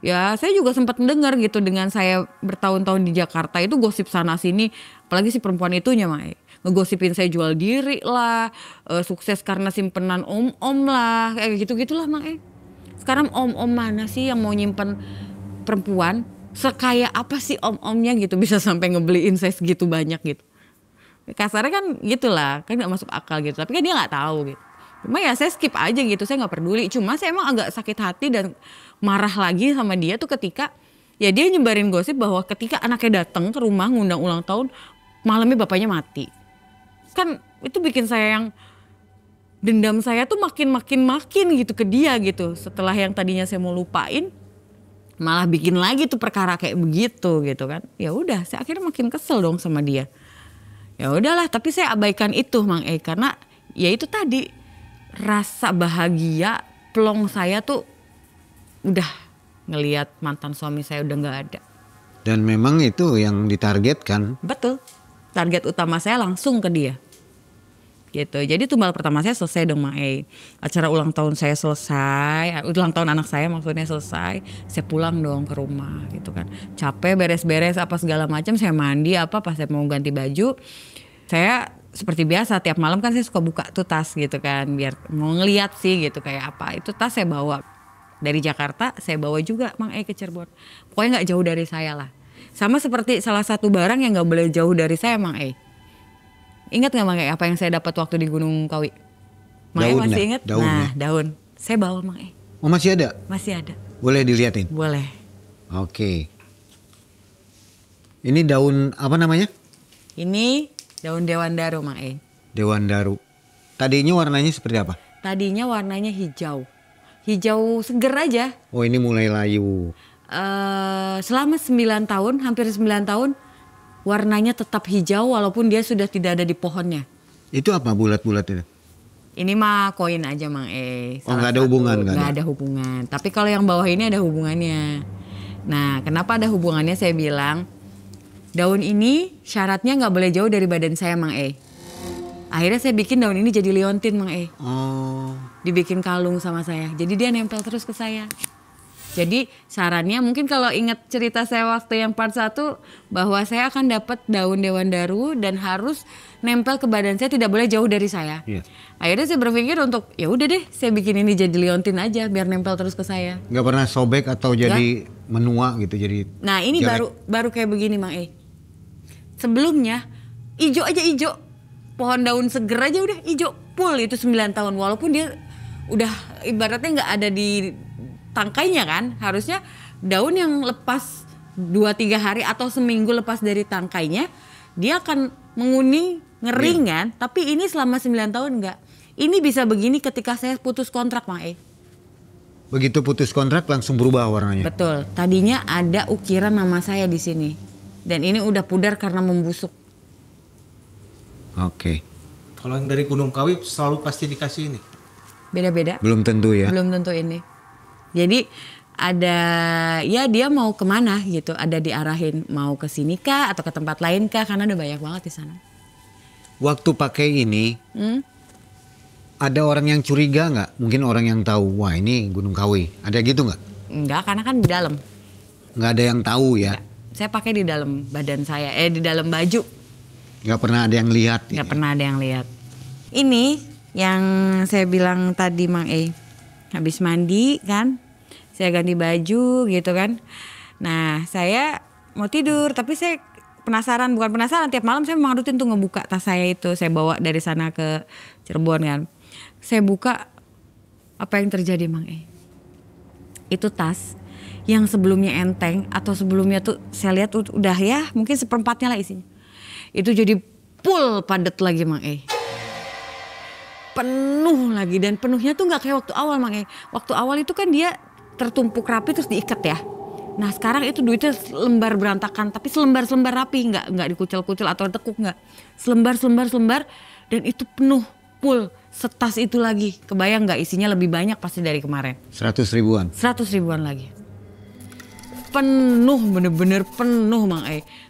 Ya saya juga sempat mendengar gitu dengan saya bertahun-tahun di Jakarta itu gosip sana sini. Apalagi si perempuan itunya Mang ngegosipin saya jual diri lah, sukses karena simpenan om-om lah, kayak gitu-gitulah Mang Sekarang om-om mana sih yang mau nyimpen perempuan? Sekaya apa sih om-omnya gitu bisa sampai ngebeliin saya segitu banyak gitu. Kasarnya kan gitulah, kan gak masuk akal gitu. Tapi kan dia gak tahu gitu. Cuma ya saya skip aja gitu, saya gak peduli. Cuma saya emang agak sakit hati dan marah lagi sama dia tuh ketika ya dia nyebarin gosip bahwa ketika anaknya datang ke rumah ngundang ulang tahun, malamnya bapaknya mati. Kan itu bikin saya yang dendam saya tuh makin gitu ke dia gitu. Setelah yang tadinya saya mau lupain, malah bikin lagi tuh perkara kayak begitu gitu kan. Ya udah, saya akhirnya makin kesel dong sama dia. Ya udahlah, tapi saya abaikan itu Mang karena ya itu tadi rasa bahagia plong saya tuh udah ngelihat mantan suami saya udah nggak ada. Dan memang itu yang ditargetkan. Betul, target utama saya langsung ke dia. Gitu. Jadi tumbal pertama saya selesai dong Mang Acara ulang tahun saya selesai, ulang tahun anak saya maksudnya selesai. Saya pulang dong ke rumah gitu kan. Capek beres-beres apa segala macam, saya mandi apa pas saya mau ganti baju. Saya seperti biasa tiap malam kan saya suka buka tuh tas gitu kan biar mau ngeliat sih gitu kayak apa. Itu tas saya bawa dari Jakarta, saya bawa juga Mang ke Cirebon. Pokoknya nggak jauh dari saya lah. Sama seperti salah satu barang yang nggak boleh jauh dari saya Mang Ingat gak Mang apa yang saya dapat waktu di Gunung Kawi? Mang masih ingat? Nah daun. Saya bawa Mang Oh masih ada? Masih ada. Boleh dilihatin? Boleh. Oke. Ini daun apa namanya? Ini daun dewandaru Mang Dewandaru. Tadinya warnanya seperti apa? Tadinya warnanya hijau. Hijau seger aja. Oh ini mulai layu. selama 9 tahun, hampir 9 tahun warnanya tetap hijau walaupun dia sudah tidak ada di pohonnya. Itu apa bulat-bulat itu? Ini mah koin aja Mang Oh nggak ada hubungan? Nggak ada hubungan. Tapi kalau yang bawah ini ada hubungannya. Nah kenapa ada hubungannya saya bilang. Daun ini syaratnya nggak boleh jauh dari badan saya Mang Akhirnya saya bikin daun ini jadi liontin Mang Oh. Dibikin kalung sama saya. Jadi dia nempel terus ke saya. Jadi sarannya mungkin kalau ingat cerita saya waktu yang part 1 bahwa saya akan dapat daun dewan daru dan harus nempel ke badan saya, tidak boleh jauh dari saya. Iya. Akhirnya saya berpikir untuk ya udah deh saya bikin ini jadi liontin aja biar nempel terus ke saya. Nggak pernah sobek atau jadi menua gitu jadi. Nah ini jelek. baru kayak begini Mang Sebelumnya ijo aja ijo. Pohon daun seger aja udah ijo full itu 9 tahun walaupun dia udah ibaratnya nggak ada di tangkainya kan, harusnya daun yang lepas 2-3 hari atau seminggu lepas dari tangkainya dia akan menguning ngering kan, tapi ini selama 9 tahun enggak. Ini bisa begini ketika saya putus kontrak Mang Begitu putus kontrak langsung berubah warnanya. Betul, tadinya ada ukiran nama saya di sini dan ini udah pudar karena membusuk. Oke. Kalau yang dari Gunung Kawi selalu pasti dikasih ini. Beda-beda. Belum tentu ya. Belum tentu ini. Jadi ada ya dia mau kemana gitu, ada diarahin mau ke sini kah atau ke tempat lain kah karena ada banyak banget di sana. Waktu pakai ini ada orang yang curiga nggak? Mungkin orang yang tahu wah ini Gunung Kawi. Ada gitu nggak? Enggak, karena kan di dalam. Nggak ada yang tahu ya. Enggak. Saya pakai di dalam badan saya, di dalam baju. Nggak pernah ada yang lihat. Nggak pernah ada yang lihat. Ini yang saya bilang tadi Mang habis mandi kan, saya ganti baju gitu kan. Nah saya mau tidur tapi saya bukan penasaran tiap malam saya memang rutin tuh ngebuka tas saya itu. Saya bawa dari sana ke Cirebon kan. Saya buka apa yang terjadi Mang Itu tas yang sebelumnya enteng atau sebelumnya tuh saya lihat udah ya mungkin seperempatnya lah isinya. Itu jadi full padat lagi Mang Penuh lagi dan penuhnya tuh nggak kayak waktu awal Mang Waktu awal itu kan dia tertumpuk rapi terus diikat ya. Nah sekarang itu duitnya lembar berantakan tapi selembar rapi nggak dikucil-kucil atau tekuk nggak. Selembar dan itu penuh full setas itu lagi. Kebayang nggak isinya lebih banyak pasti dari kemarin. 100 ribuan. 100 ribuan lagi. Penuh bener-bener penuh Mang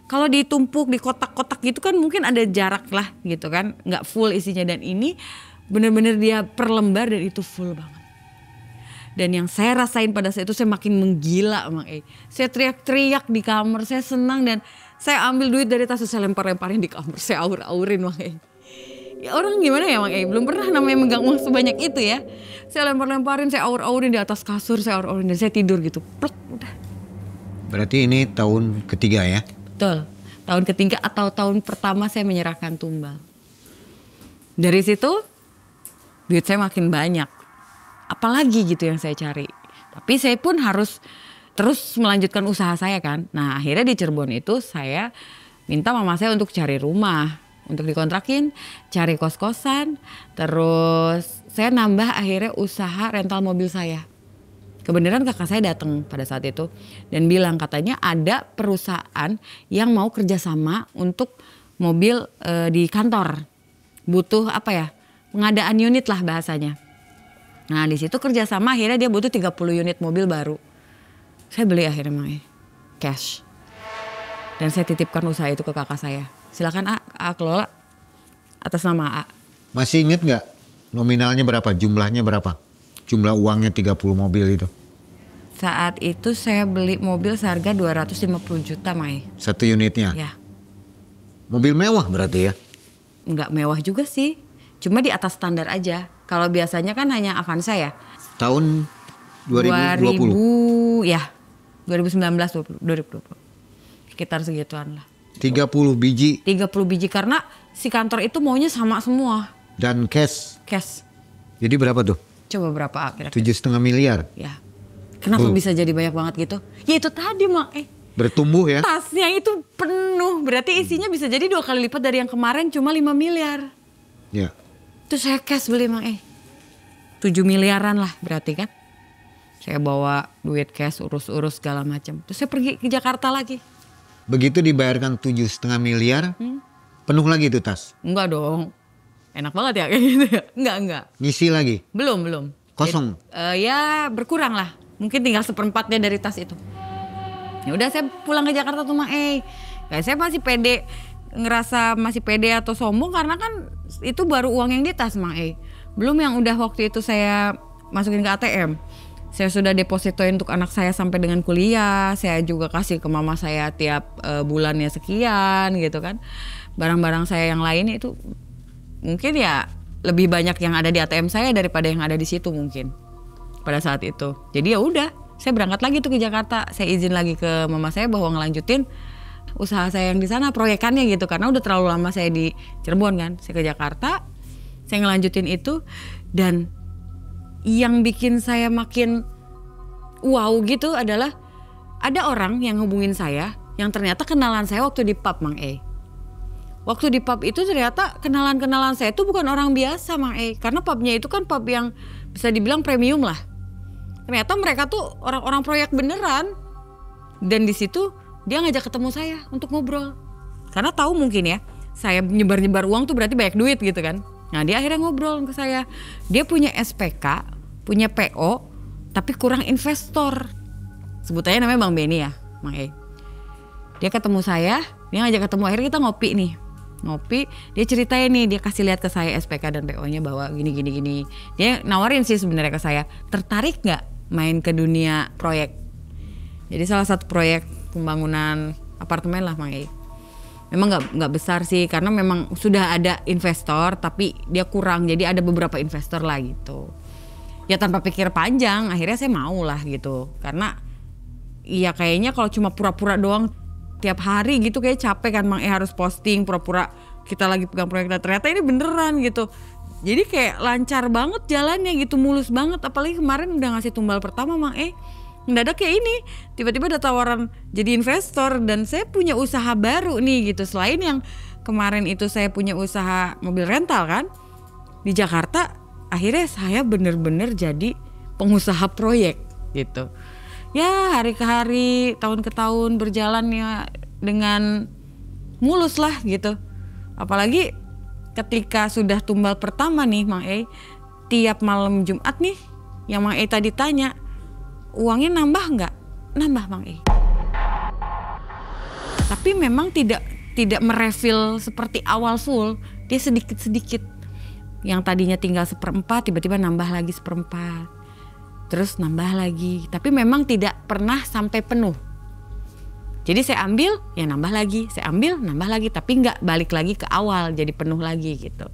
Kalau ditumpuk di kotak-kotak gitu kan mungkin ada jarak lah gitu kan. Nggak full isinya dan ini bener-bener dia per lembar dan itu full banget. Dan yang saya rasain pada saat itu saya makin menggila Mang Saya teriak-teriak di kamar, saya senang dan saya ambil duit dari tas saya lempar-lemparin di kamar, saya aur-aurin Mang Ya orang gimana ya Mang belum pernah namanya megang uang sebanyak itu ya. Saya lempar-lemparin, saya aur-aurin di atas kasur, saya aur-aurin dan saya tidur gitu. Plek, udah. Berarti ini tahun ketiga ya? Betul, tahun ketiga atau tahun pertama saya menyerahkan tumbal. Dari situ duit saya makin banyak. Apalagi gitu yang saya cari. Tapi saya pun harus terus melanjutkan usaha saya kan. Nah akhirnya di Cirebon itu saya minta mama saya untuk cari rumah. Untuk dikontrakin, cari kos-kosan. Terus saya nambah akhirnya usaha rental mobil saya. Kebenaran kakak saya datang pada saat itu. Dan bilang katanya ada perusahaan yang mau kerjasama untuk mobil di kantor. Butuh apa ya? Pengadaan unit lah bahasanya. Nah di situ kerjasama akhirnya dia butuh 30 unit mobil baru. Saya beli akhirnya Mang cash. Dan saya titipkan usaha itu ke kakak saya. Silakan A kelola atas nama A. Masih inget nggak nominalnya berapa? Jumlahnya berapa? Jumlah uangnya 30 mobil itu. Saat itu saya beli mobil seharga 250 juta Mang Satu unitnya? Ya. Mobil mewah berarti ya? Enggak mewah juga sih. Cuma di atas standar aja. Kalau biasanya kan hanya Avanza ya. Tahun 2020? 2000 ya. 2019 2020. Sekitar segituan lah. 30 biji? 30 biji karena si kantor itu maunya sama semua. Dan cash? Cash. Jadi berapa tuh? Coba berapa akhirnya? 7,5 miliar? Ya. Kenapa bisa jadi banyak banget gitu? Ya itu tadi Mang Bertumbuh ya? tasnya itu penuh. Berarti isinya bisa jadi 2 kali lipat dari yang kemarin cuma 5 miliar. Ya. Terus saya cash beli Mang 7 miliaran lah berarti kan. Saya bawa duit cash, urus-urus segala macam. Terus saya pergi ke Jakarta lagi. Begitu dibayarkan 7,5 miliar, penuh lagi itu tas? Enggak dong. Enak banget ya kayak gitu ya. Enggak. Ngisi lagi? Belum. Kosong? Ya berkurang lah. Mungkin tinggal 1/4-nya dari tas itu. Ya udah saya pulang ke Jakarta tuh Mang E. Kayak saya masih pede, ngerasa masih pede atau sombong karena kan itu baru uang yang di tas Mang E. Belum yang udah waktu itu saya masukin ke ATM. Saya sudah depositoin untuk anak saya sampai dengan kuliah. Saya juga kasih ke mama saya tiap bulannya sekian gitu kan. Barang-barang saya yang lain itu mungkin ya lebih banyak yang ada di ATM saya daripada yang ada di situ mungkin pada saat itu. Jadi ya udah, saya berangkat lagi tuh ke Jakarta. Saya izin lagi ke mama saya bahwa ngelanjutin usaha saya yang di sana, proyekannya gitu. Karena udah terlalu lama saya di Cirebon kan. Saya ke Jakarta, saya ngelanjutin itu. Dan yang bikin saya makin wow gitu adalah ada orang yang hubungin saya yang ternyata kenalan saya waktu di pub Mang E. Waktu di pub itu ternyata kenalan saya itu bukan orang biasa Mang E. Karena pubnya itu kan pub yang bisa dibilang premium lah. Ternyata mereka tuh orang-orang proyek beneran. Dan di situ dia ngajak ketemu saya untuk ngobrol. Karena tahu mungkin ya, saya nyebar-nyebar uang tuh berarti banyak duit gitu kan. Nah dia akhirnya ngobrol ke saya. Dia punya SPK, punya PO, tapi kurang investor. Sebutannya namanya Bang Benny ya, Mang E. Dia ketemu saya, dia ngajak ketemu, akhirnya kita ngopi nih. Ngopi, dia ceritain nih, dia kasih lihat ke saya SPK dan PO-nya bahwa gini. Dia nawarin sih sebenarnya ke saya, tertarik nggak main ke dunia proyek? Jadi salah satu proyek pembangunan apartemen lah Mang E. Memang nggak besar sih karena memang sudah ada investor tapi dia kurang, jadi ada beberapa investor lah gitu. Ya tanpa pikir panjang akhirnya saya mau lah gitu, karena ya kayaknya kalau cuma pura-pura doang tiap hari gitu kayak capek kan Mang E, harus posting pura-pura kita lagi pegang proyek, ternyata ini beneran gitu. Jadi kayak lancar banget jalannya gitu, mulus banget. Apalagi kemarin udah ngasih tumbal pertama Mang E, mendadak kayak ini tiba-tiba ada tawaran jadi investor dan saya punya usaha baru nih gitu. Selain yang kemarin itu saya punya usaha mobil rental kan di Jakarta, akhirnya saya bener-bener jadi pengusaha proyek gitu. Ya hari ke hari, tahun ke tahun berjalan ya dengan mulus lah gitu. Apalagi ketika sudah tumbal pertama nih Mang E, tiap malam Jumat nih yang Mang E tadi tanya, uangnya nambah nggak? Nambah Mang E. Tapi memang tidak merefill seperti awal full, dia sedikit-sedikit. Yang tadinya tinggal 1/4 tiba-tiba nambah lagi 1/4. Terus nambah lagi, tapi memang tidak pernah sampai penuh. Jadi saya ambil, ya nambah lagi, saya ambil, nambah lagi, tapi nggak balik lagi ke awal jadi penuh lagi gitu.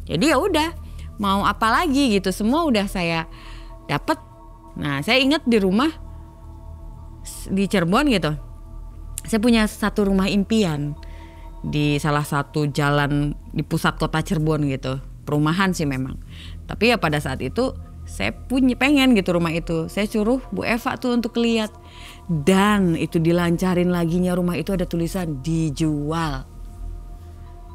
Jadi ya udah, mau apa lagi gitu, semua udah saya dapat. Nah saya ingat di rumah di Cirebon gitu, saya punya satu rumah impian di salah satu jalan di pusat kota Cirebon gitu, perumahan sih memang. Tapi ya pada saat itu saya pengen gitu rumah itu. Saya suruh Bu Eva tuh untuk lihat. Dan itu dilancarin laginya, rumah itu ada tulisan dijual.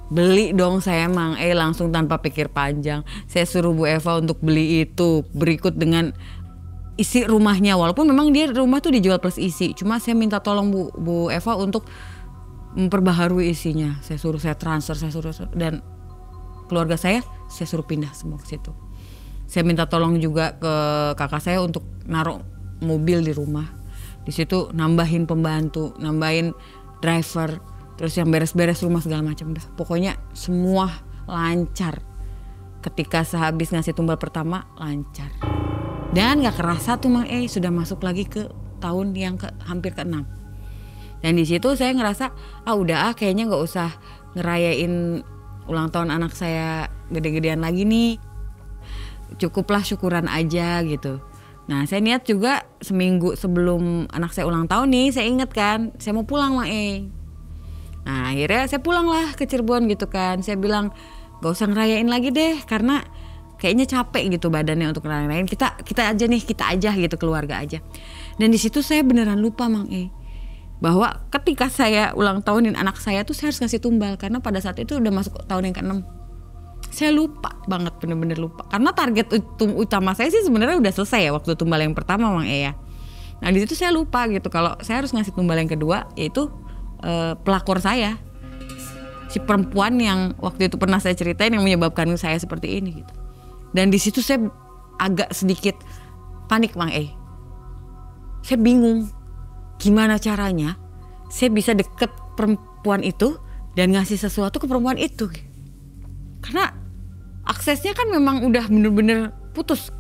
Beli dong saya Mang E langsung tanpa pikir panjang. Saya suruh Bu Eva untuk beli itu. Berikut dengan isi rumahnya. Walaupun memang dia rumah tuh dijual plus isi. Cuma saya minta tolong Bu Eva untuk memperbaharui isinya. Saya transfer, dan keluarga saya suruh pindah semua ke situ. Saya minta tolong juga ke kakak saya untuk naruh mobil di rumah. Di situ nambahin pembantu, nambahin driver, terus yang beres-beres rumah segala macam. Pokoknya semua lancar. Ketika sehabis ngasih tumbal pertama lancar. Dan gak kerasa tuh Mang E sudah masuk lagi ke tahun yang hampir ke-6. Dan di situ saya ngerasa kayaknya gak usah ngerayain ulang tahun anak saya gede-gedean lagi nih. Cukuplah syukuran aja gitu. Nah saya niat juga seminggu sebelum anak saya ulang tahun nih, saya inget kan saya mau pulang Mang E. Nah akhirnya saya pulang lah ke Cirebon gitu kan. Saya bilang gak usah ngerayain lagi deh karena kayaknya capek gitu badannya untuk ngerayain. Kita aja gitu, keluarga aja. Dan di situ saya beneran lupa Mang E, bahwa ketika saya ulang tahunin anak saya tuh saya harus ngasih tumbal karena pada saat itu udah masuk tahun yang ke-6. Saya lupa banget, bener-bener lupa. Karena target utama saya sih sebenarnya udah selesai ya waktu tumbal yang pertama Mang E ya. Nah di situ saya lupa gitu kalau saya harus ngasih tumbal yang kedua, yaitu pelakor saya, si perempuan yang waktu itu pernah saya ceritain yang menyebabkan saya seperti ini gitu. Dan di situ saya agak sedikit panik Mang E. Saya bingung gimana caranya saya bisa deket perempuan itu dan ngasih sesuatu ke perempuan itu. Karena aksesnya kan memang udah bener-bener putus.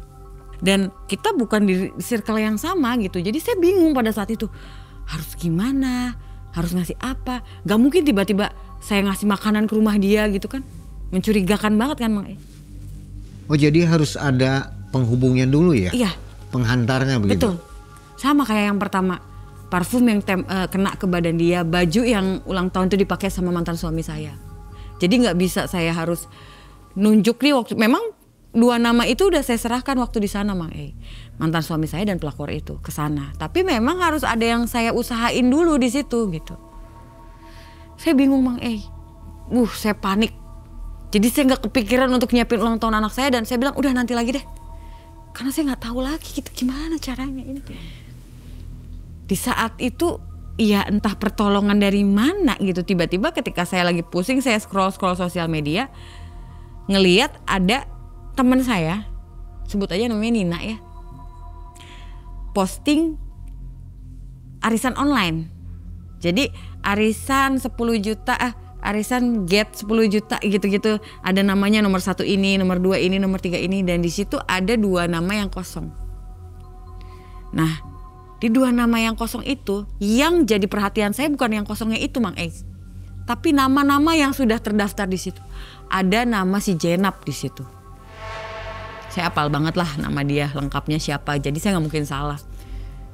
Dan kita bukan di circle yang sama gitu. Jadi saya bingung pada saat itu. Harus gimana? Harus ngasih apa? Gak mungkin tiba-tiba saya ngasih makanan ke rumah dia gitu kan. Mencurigakan banget kan Mang E. Oh jadi harus ada penghubungnya dulu ya? Iya. Penghantarnya begitu? Betul. Sama kayak yang pertama. Parfum yang kena ke badan dia. Baju yang ulang tahun itu dipakai sama mantan suami saya. Jadi gak bisa saya harus nunjuk nih waktu. Memang 2 nama itu udah saya serahkan waktu di sana Mang E. Mantan suami saya dan pelakor itu ke sana. Tapi memang harus ada yang saya usahain dulu di situ gitu. Saya bingung Mang E. Saya panik. Jadi saya nggak kepikiran untuk nyiapin ulang tahun anak saya dan saya bilang udah nanti lagi deh. Karena saya nggak tahu lagi gitu gimana caranya ini. Di saat itu ya entah pertolongan dari mana gitu, tiba-tiba ketika saya lagi pusing saya scroll sosial media ngelihat ada teman saya, sebut aja namanya Nina ya, posting arisan online. Jadi arisan 10 juta, arisan get 10 juta gitu-gitu. Ada namanya nomor 1 ini, nomor 2 ini, nomor 3 ini. Dan di situ ada 2 nama yang kosong. Nah di 2 nama yang kosong itu, yang jadi perhatian saya bukan yang kosongnya itu Mang E, tapi nama-nama yang sudah terdaftar di situ. Ada nama si Jenab di situ. Saya hafal banget lah nama dia, lengkapnya siapa. Jadi saya nggak mungkin salah.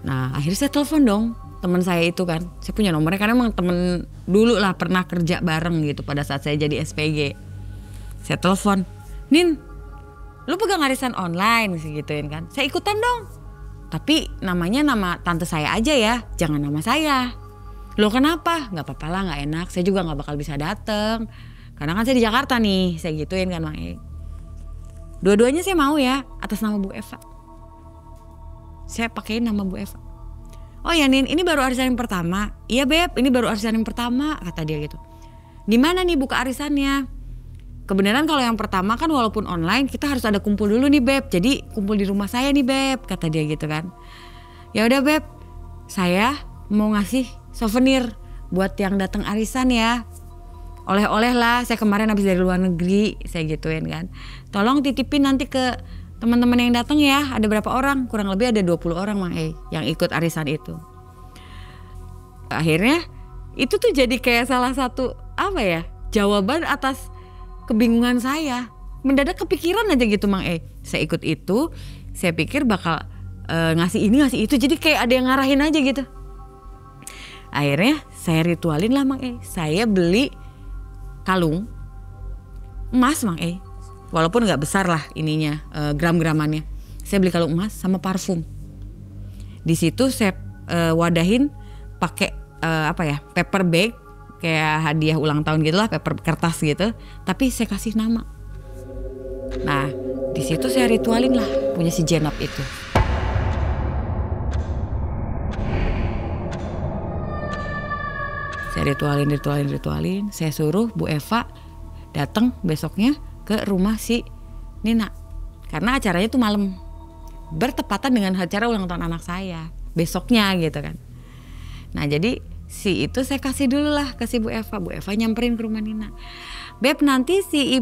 Nah akhirnya saya telepon dong teman saya itu kan. Saya punya nomornya karena emang temen dulu lah pernah kerja bareng gitu pada saat saya jadi SPG. Saya telepon, Nin, lu pegang arisan online gituin kan. Saya ikutan dong. Tapi namanya nama tante saya aja ya, jangan nama saya. Loh kenapa? Gak apa-apa lah, gak enak. Saya juga gak bakal bisa dateng. Karena kan saya di Jakarta nih, saya gituin kan Mang E. Dua-duanya saya mau ya, atas nama Bu Eva. Saya pakein nama Bu Eva. Oh ya Nin, ini baru arisan yang pertama. Iya Beb, ini baru arisan yang pertama, kata dia gitu. Di mana nih buka arisannya? Kebenaran kalau yang pertama kan walaupun online kita harus ada kumpul dulu nih Beb. Jadi kumpul di rumah saya nih Beb, kata dia gitu kan. Ya udah Beb, saya mau ngasih souvenir buat yang datang arisan ya. Oleh-oleh lah, saya kemarin habis dari luar negeri, saya gituin kan. Tolong titipin nanti ke teman-teman yang datang ya. Ada berapa orang? Kurang lebih ada 20 orang Mang E yang ikut arisan itu. Akhirnya itu tuh jadi kayak salah satu jawaban atas kebingungan saya. Mendadak kepikiran aja gitu Mang E. Saya ikut itu, saya pikir bakal ngasih ini ngasih itu, jadi kayak ada yang ngarahin aja gitu. Akhirnya saya ritualin lah Mang E. Saya beli kalung emas Mang E. Walaupun gak besar lah ininya, gram-gramannya. Saya beli kalung emas sama parfum. Di situ saya wadahin pakai paper bag, kayak hadiah ulang tahun gitulah, paper kertas gitu. Tapi saya kasih nama. Nah, di situ saya ritualin lah punya si Jenab itu. Saya ritualin. Saya suruh Bu Eva datang besoknya ke rumah si Nina. Karena acaranya tuh malam. Bertepatan dengan acara ulang tahun anak saya. Besoknya gitu kan. Nah jadi si itu saya kasih dulu lah ke si Bu Eva. Bu Eva nyamperin ke rumah Nina. Beb, nanti si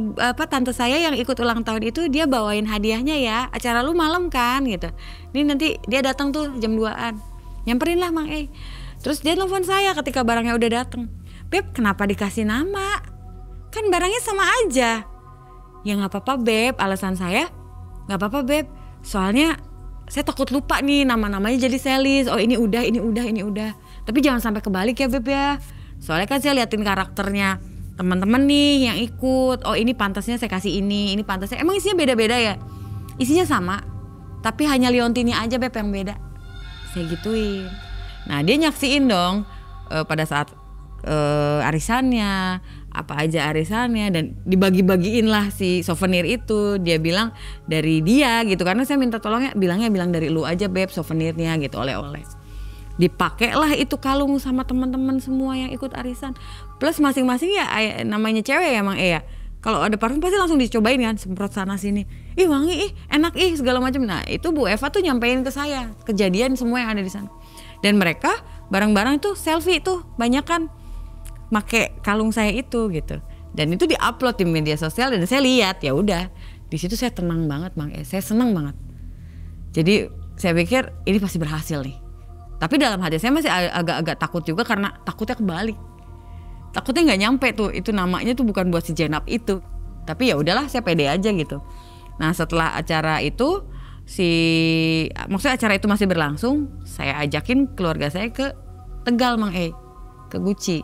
tante saya yang ikut ulang tahun itu dia bawain hadiahnya ya. Acara lu malam kan gitu. Ini nanti dia datang tuh jam 2-an. Nyamperin lah Mang E. Terus dia telepon saya ketika barangnya udah datang. Beb, kenapa dikasih nama? Kan barangnya sama aja. Ya gak apa-apa Beb, alasan saya gak apa-apa Beb. Soalnya saya takut lupa nih nama-namanya jadi saya list. Oh ini udah. Tapi jangan sampai kebalik ya Beb ya. Soalnya kan saya liatin karakternya teman-teman nih yang ikut. Oh ini pantasnya saya kasih ini pantasnya. Emang isinya beda-beda ya? Isinya sama, tapi hanya liontinnya aja Beb yang beda. Saya gituin. Nah dia nyaksiin dong pada saat arisannya, apa aja arisannya, dan dibagi-bagiin lah si souvenir itu. Dia bilang dari dia gitu, karena saya minta tolongnya bilang dari lu aja beb souvenirnya gitu, oleh-oleh. Dipakai lah itu kalung sama teman-teman semua yang ikut arisan. Plus masing-masing ya namanya cewek ya emang ya. Kalau ada parfum pasti langsung dicobain kan, semprot sana sini. Ih wangi, ih enak, ih segala macam. Nah itu Bu Eva tuh nyampein ke saya kejadian semua yang ada di sana. Dan mereka bareng-bareng itu selfie tuh banyak kan make kalung saya itu gitu. Dan itu diupload di media sosial dan saya lihat, ya udah di situ saya tenang banget Bang. Saya senang banget. Jadi saya pikir ini pasti berhasil nih. Tapi dalam hati saya masih agak-agak takut juga karena takutnya kebalik. Takutnya nggak nyampe tuh, itu namanya tuh bukan buat si Jenab itu. Tapi ya udahlah saya pede aja gitu. Nah setelah acara itu maksudnya acara itu masih berlangsung, saya ajakin keluarga saya ke Tegal Mang ke Guci.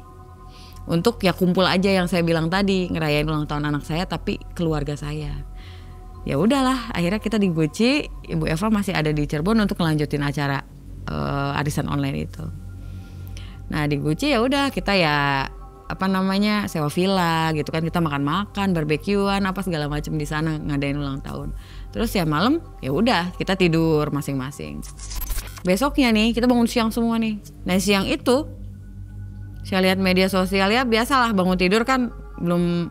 Untuk ya kumpul aja yang saya bilang tadi, ngerayain ulang tahun anak saya tapi keluarga saya. Ya udahlah, akhirnya kita di Guci, Ibu Eva masih ada di Cirebon untuk melanjutin acara arisan online itu. Nah di Guci ya udah kita ya sewa villa gitu kan, kita makan-makan, barbekyuan apa segala macam di sana ngadain ulang tahun. Terus ya malam ya udah kita tidur masing-masing. Besoknya nih kita bangun siang semua nih. Nah siang itu saya lihat media sosial ya, biasalah bangun tidur kan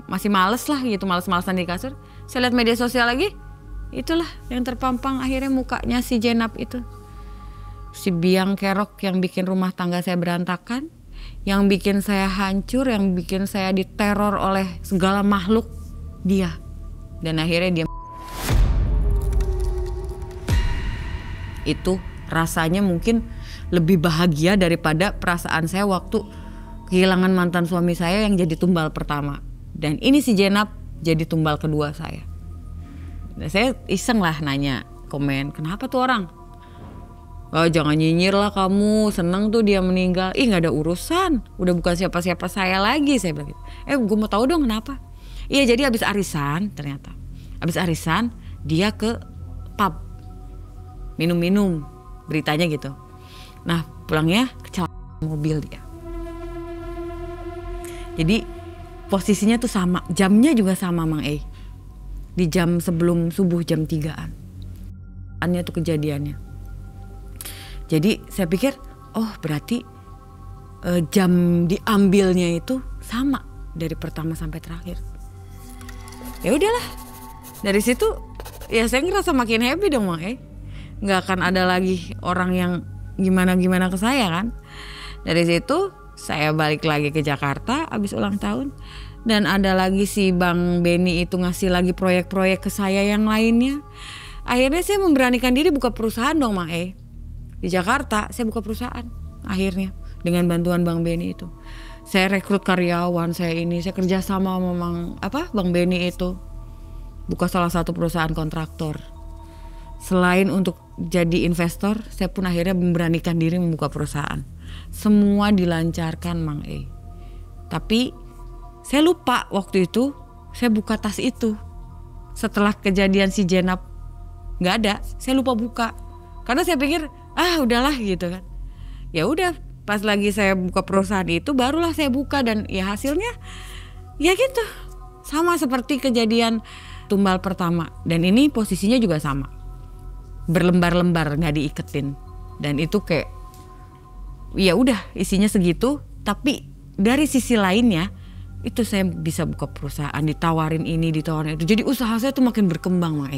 masih males lah gitu, males-malesan di kasur. Saya lihat media sosial lagi, itulah yang terpampang akhirnya mukanya si Jenab itu. Si biang kerok yang bikin rumah tangga saya berantakan, yang bikin saya hancur, yang bikin saya diteror oleh segala makhluk, dia. Dan akhirnya dia itu rasanya mungkin lebih bahagia daripada perasaan saya waktu kehilangan mantan suami saya yang jadi tumbal pertama. Dan ini si Jenab jadi tumbal kedua saya. Dan saya iseng lah nanya komen, kenapa tuh orang? Oh, jangan nyinyir lah kamu, seneng tuh dia meninggal. Ih gak ada urusan, udah bukan siapa-siapa saya lagi, saya bilang gitu. Gue mau tahu dong kenapa. Iya jadi abis arisan ternyata. Abis arisan dia ke pub, minum-minum, beritanya gitu. Nah pulangnya kecelakaan mobil dia. Jadi posisinya tuh sama, jamnya juga sama Mang di jam sebelum subuh jam 3-an. Annya tuh kejadiannya. Jadi saya pikir, oh berarti jam diambilnya itu sama dari pertama sampai terakhir. Ya udahlah, dari situ ya saya ngerasa makin happy dong Mang nggak akan ada lagi orang yang gimana-gimana ke saya kan. Dari situ saya balik lagi ke Jakarta abis ulang tahun. Dan ada lagi si Bang Benny itu ngasih lagi proyek-proyek ke saya yang lainnya. Akhirnya saya memberanikan diri buka perusahaan dong Mang Di Jakarta saya buka perusahaan akhirnya dengan bantuan Bang Benny itu. Saya rekrut karyawan, saya kerja sama sama Bang Benny itu. Buka salah satu perusahaan kontraktor. Selain untuk jadi investor, saya pun akhirnya memberanikan diri membuka perusahaan. Semua dilancarkan Mang Tapi saya lupa waktu itu saya buka tas itu. Setelah kejadian si Jenab nggak ada, saya lupa buka. Karena saya pikir udahlah gitu kan. Ya udah pas lagi saya buka perusahaan itu barulah saya buka dan ya hasilnya ya gitu. Sama seperti kejadian tumbal pertama dan ini posisinya juga sama. Berlembar-lembar nggak diiketin dan itu kayak ya udah isinya segitu tapi dari sisi lainnya itu saya bisa buka perusahaan, ditawarin ini, ditawarin itu. Jadi usaha saya tuh makin berkembang Mang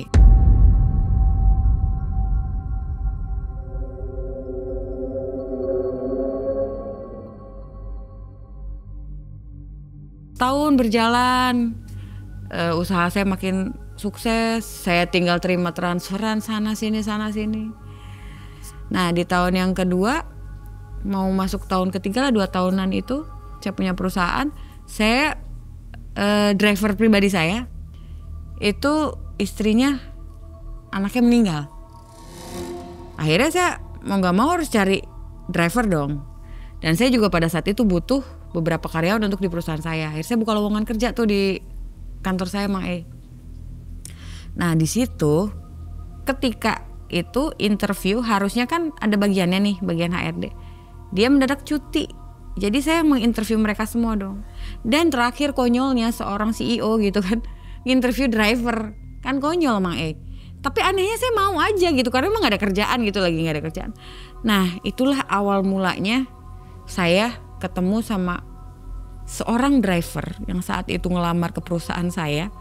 Tahun berjalan, usaha saya makin sukses. Saya tinggal terima transferan sana sini. Nah di tahun yang kedua, mau masuk tahun ketiga lah, 2 tahunan itu saya punya perusahaan. Saya driver pribadi saya itu istrinya anaknya meninggal. Akhirnya saya mau nggak mau harus cari driver dong. Dan saya juga pada saat itu butuh beberapa karyawan untuk di perusahaan saya. Akhirnya saya buka lowongan kerja tuh di kantor saya Mang Nah di situ ketika itu interview harusnya kan ada bagiannya nih, bagian HRD. Dia mendadak cuti Jadi saya menginterview mereka semua dong. Dan terakhir konyolnya seorang CEO gitu kan, interview driver. Kan konyol Mang Tapi anehnya saya mau aja gitu karena emang gak ada kerjaan gitu, lagi gak ada kerjaan. Nah itulah awal mulanya saya ketemu sama seorang driver yang saat itu ngelamar ke perusahaan saya,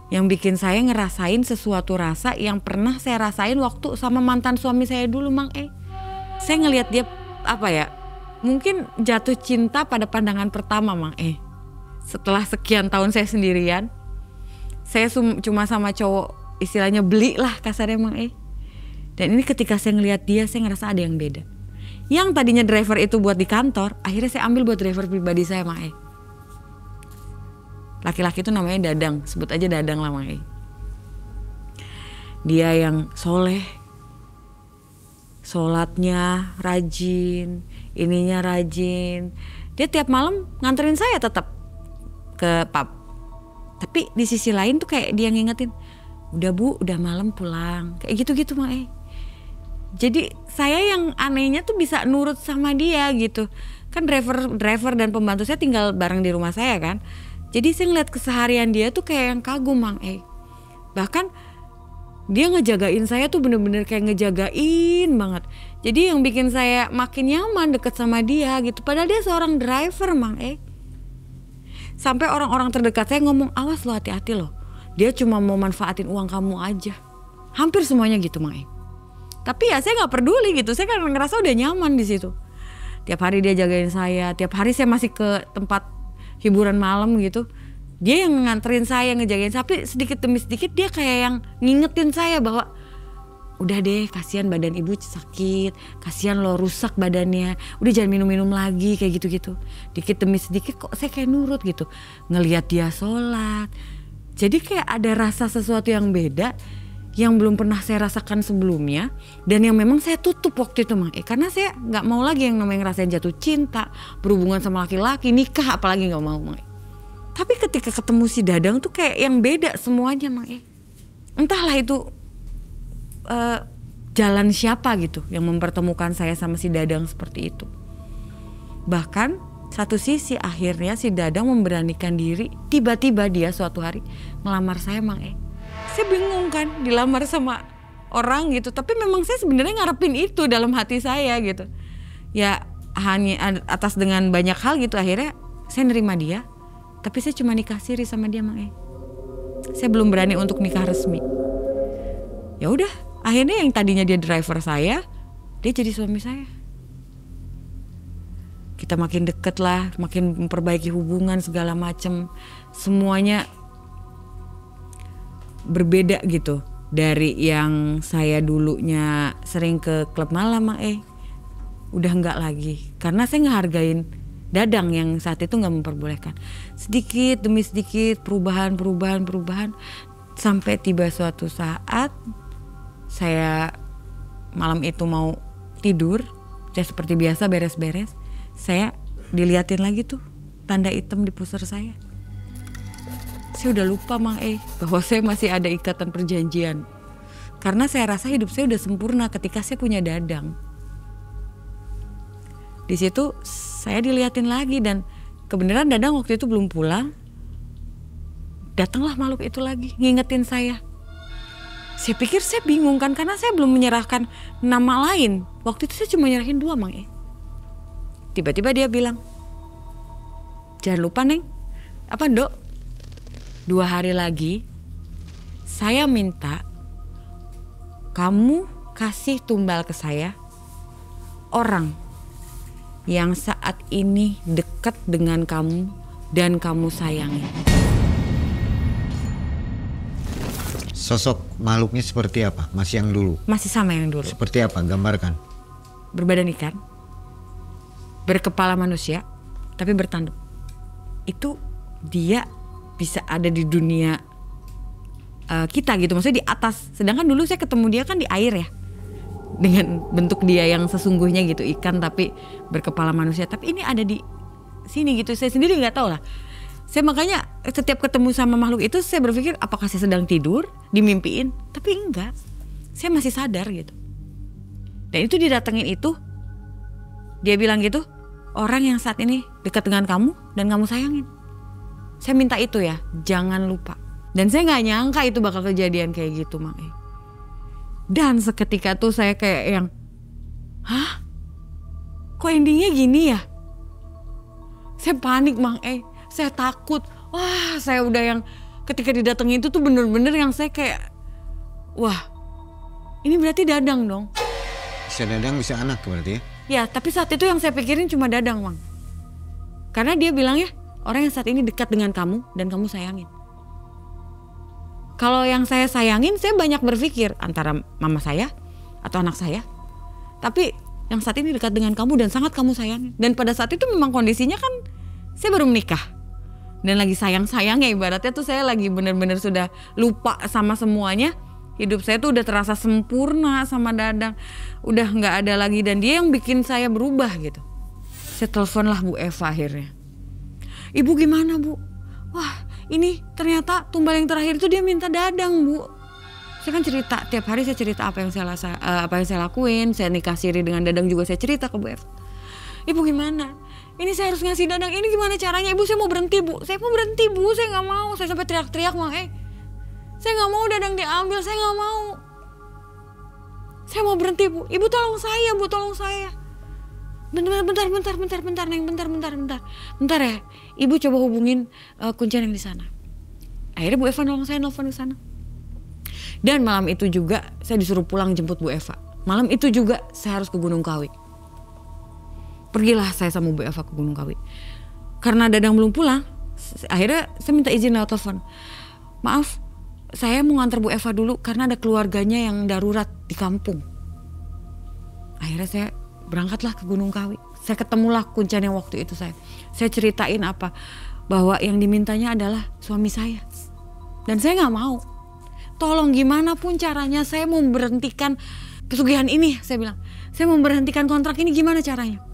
yang bikin saya ngerasain sesuatu rasa yang pernah saya rasain waktu sama mantan suami saya dulu Mang Saya ngelihat dia mungkin jatuh cinta pada pandangan pertama Mang Setelah sekian tahun saya sendirian, saya cuma sama cowok istilahnya beli lah kasarnya Mang Dan ini ketika saya ngelihat dia, saya ngerasa ada yang beda. Yang tadinya driver itu buat di kantor, akhirnya saya ambil buat driver pribadi saya Mang Laki-laki itu namanya Dadang, sebut aja Dadang lah Mang Dia yang soleh, sholatnya rajin, ininya rajin. Dia tiap malam nganterin saya tetap ke pub. Tapi di sisi lain tuh kayak dia ngingetin, udah Bu, udah malam pulang. Kayak gitu-gitu Mang Jadi saya yang anehnya tuh bisa nurut sama dia gitu. Kan driver dan pembantu saya tinggal bareng di rumah saya kan. Jadi saya ngeliat keseharian dia tuh kayak yang kagum Mang Bahkan dia ngejagain saya tuh bener-bener kayak ngejagain banget. Jadi yang bikin saya makin nyaman deket sama dia gitu. Padahal dia seorang driver Mang Sampai orang-orang terdekat saya ngomong, awas lo, hati-hati lo. Dia cuma mau manfaatin uang kamu aja. Hampir semuanya gitu Mang Tapi ya saya gak peduli gitu. Saya kan ngerasa udah nyaman di situ. Tiap hari dia jagain saya. Tiap hari saya masih ke tempat hiburan malam gitu. Dia yang nganterin saya, ngejagain. Tapi sedikit demi sedikit dia kayak yang ngingetin saya bahwa udah deh, kasihan badan ibu sakit, kasihan lo rusak badannya, udah jangan minum-minum lagi kayak gitu-gitu. Dikit demi sedikit kok saya kayak nurut gitu, ngelihat dia sholat. Jadi kayak ada rasa sesuatu yang beda yang belum pernah saya rasakan sebelumnya, dan yang memang saya tutup waktu itu Mang karena saya nggak mau lagi yang namanya ngerasain jatuh cinta, berhubungan sama laki-laki, nikah apalagi nggak mau Mang Tapi ketika ketemu si Dadang tuh kayak yang beda semuanya Mang Entahlah itu jalan siapa gitu yang mempertemukan saya sama si Dadang seperti itu. Bahkan satu sisi akhirnya si Dadang memberanikan diri, tiba-tiba dia suatu hari ngelamar saya Mang Saya bingung kan dilamar sama orang gitu, tapi memang saya sebenarnya ngarepin itu dalam hati saya gitu. Ya hanya atas dengan banyak hal gitu akhirnya saya nerima dia, tapi saya cuma nikah siri sama dia Mang Saya belum berani untuk nikah resmi. Ya udah, akhirnya yang tadinya dia driver saya, dia jadi suami saya. Kita makin deket lah, makin memperbaiki hubungan segala macem. Semuanya berbeda gitu. Dari yang saya dulunya sering ke klub malam udah enggak lagi. Karena saya ngehargain Dadang yang saat itu gak memperbolehkan. Sedikit demi sedikit perubahan. Sampai tiba suatu saat saya malam itu mau tidur, saya seperti biasa beres-beres, saya diliatin lagi tuh tanda hitam di pusar saya. Saya udah lupa Mang bahwa saya masih ada ikatan perjanjian. Karena saya rasa hidup saya udah sempurna ketika saya punya Dadang. Di situ saya diliatin lagi dan kebenaran Dadang waktu itu belum pulang. Datanglah makhluk itu lagi ngingetin saya. Saya pikir saya bingung kan karena saya belum menyerahkan nama lain. Waktu itu saya cuma nyerahin 2 Mang Tiba-tiba dia bilang, jangan lupa Neng, apa Dok, 2 hari lagi saya minta kamu kasih tumbal ke saya orang yang saat ini dekat dengan kamu dan kamu sayangi. Sosok makhluknya seperti apa? Masih yang dulu? Masih sama yang dulu. Seperti apa? Gambarkan. Berbadan ikan, berkepala manusia, tapi bertanduk. Itu dia bisa ada di dunia kita gitu, maksudnya di atas. Sedangkan dulu saya ketemu dia kan di air ya, dengan bentuk dia yang sesungguhnya gitu, ikan tapi berkepala manusia. Tapi ini ada di sini gitu, saya sendiri nggak tahu lah. Saya makanya setiap ketemu sama makhluk itu saya berpikir apakah saya sedang tidur, dimimpiin, tapi enggak. Saya masih sadar gitu. Dan itu didatengin itu, dia bilang gitu, orang yang saat ini dekat dengan kamu dan kamu sayangin. Saya minta itu ya, jangan lupa. Dan saya gak nyangka itu bakal kejadian kayak gitu Mang E. Dan seketika tuh saya kayak yang, hah? Kok endingnya gini ya? Saya panik Mang E, saya takut. Wah, saya udah yang ketika didatengin itu tuh bener-bener yang saya kayak, wah, ini berarti Dadang dong. Bisa Dadang, bisa anak berarti ya? Ya, tapi saat itu yang saya pikirin cuma Dadang, Mang. Karena dia bilang ya, orang yang saat ini dekat dengan kamu dan kamu sayangin. Kalau yang saya sayangin, saya banyak berpikir antara mama saya atau anak saya. Tapi yang saat ini dekat dengan kamu dan sangat kamu sayangin. Dan pada saat itu memang kondisinya kan saya baru menikah. Dan lagi sayang-sayangnya, ibaratnya tuh saya lagi bener-bener sudah lupa sama semuanya. Hidup saya tuh udah terasa sempurna sama Dadang. Udah gak ada lagi dan dia yang bikin saya berubah gitu. Saya telepon lah Bu Eva akhirnya. Ibu gimana Bu? Wah ini ternyata tumbal yang terakhir itu dia minta Dadang Bu. Saya kan cerita, tiap hari saya cerita apa yang saya lakuin. Saya nikah siri dengan Dadang juga saya cerita ke Bu Eva. Ibu gimana? Ini saya harus ngasih Dadang, ini gimana caranya? Ibu saya mau berhenti Bu. Saya mau berhenti Bu, saya gak mau. Saya sampai teriak-teriak Mang saya gak mau Dadang diambil, saya gak mau. Saya mau berhenti Bu. Ibu tolong saya Bu, tolong saya. Bentar Neng, bentar ya. Ibu coba hubungin kuncian yang di sana. Akhirnya Bu Eva nolong saya nelfon ke sana. Dan malam itu juga saya disuruh pulang jemput Bu Eva. Malam itu juga saya harus ke Gunung Kawi. Pergilah saya sama Bu Eva ke Gunung Kawi. Karena Dadang belum pulang, akhirnya saya minta izin lewat telepon. Maaf, saya mau nganter Bu Eva dulu karena ada keluarganya yang darurat di kampung. Akhirnya saya berangkatlah ke Gunung Kawi. Saya ketemulah kuncian yang waktu itu saya ceritain apa, bahwa yang dimintanya adalah suami saya. Dan saya gak mau. Tolong gimana pun caranya saya mau memberhentikan pesugihan ini, saya bilang. Saya mau memberhentikan kontrak ini, gimana caranya?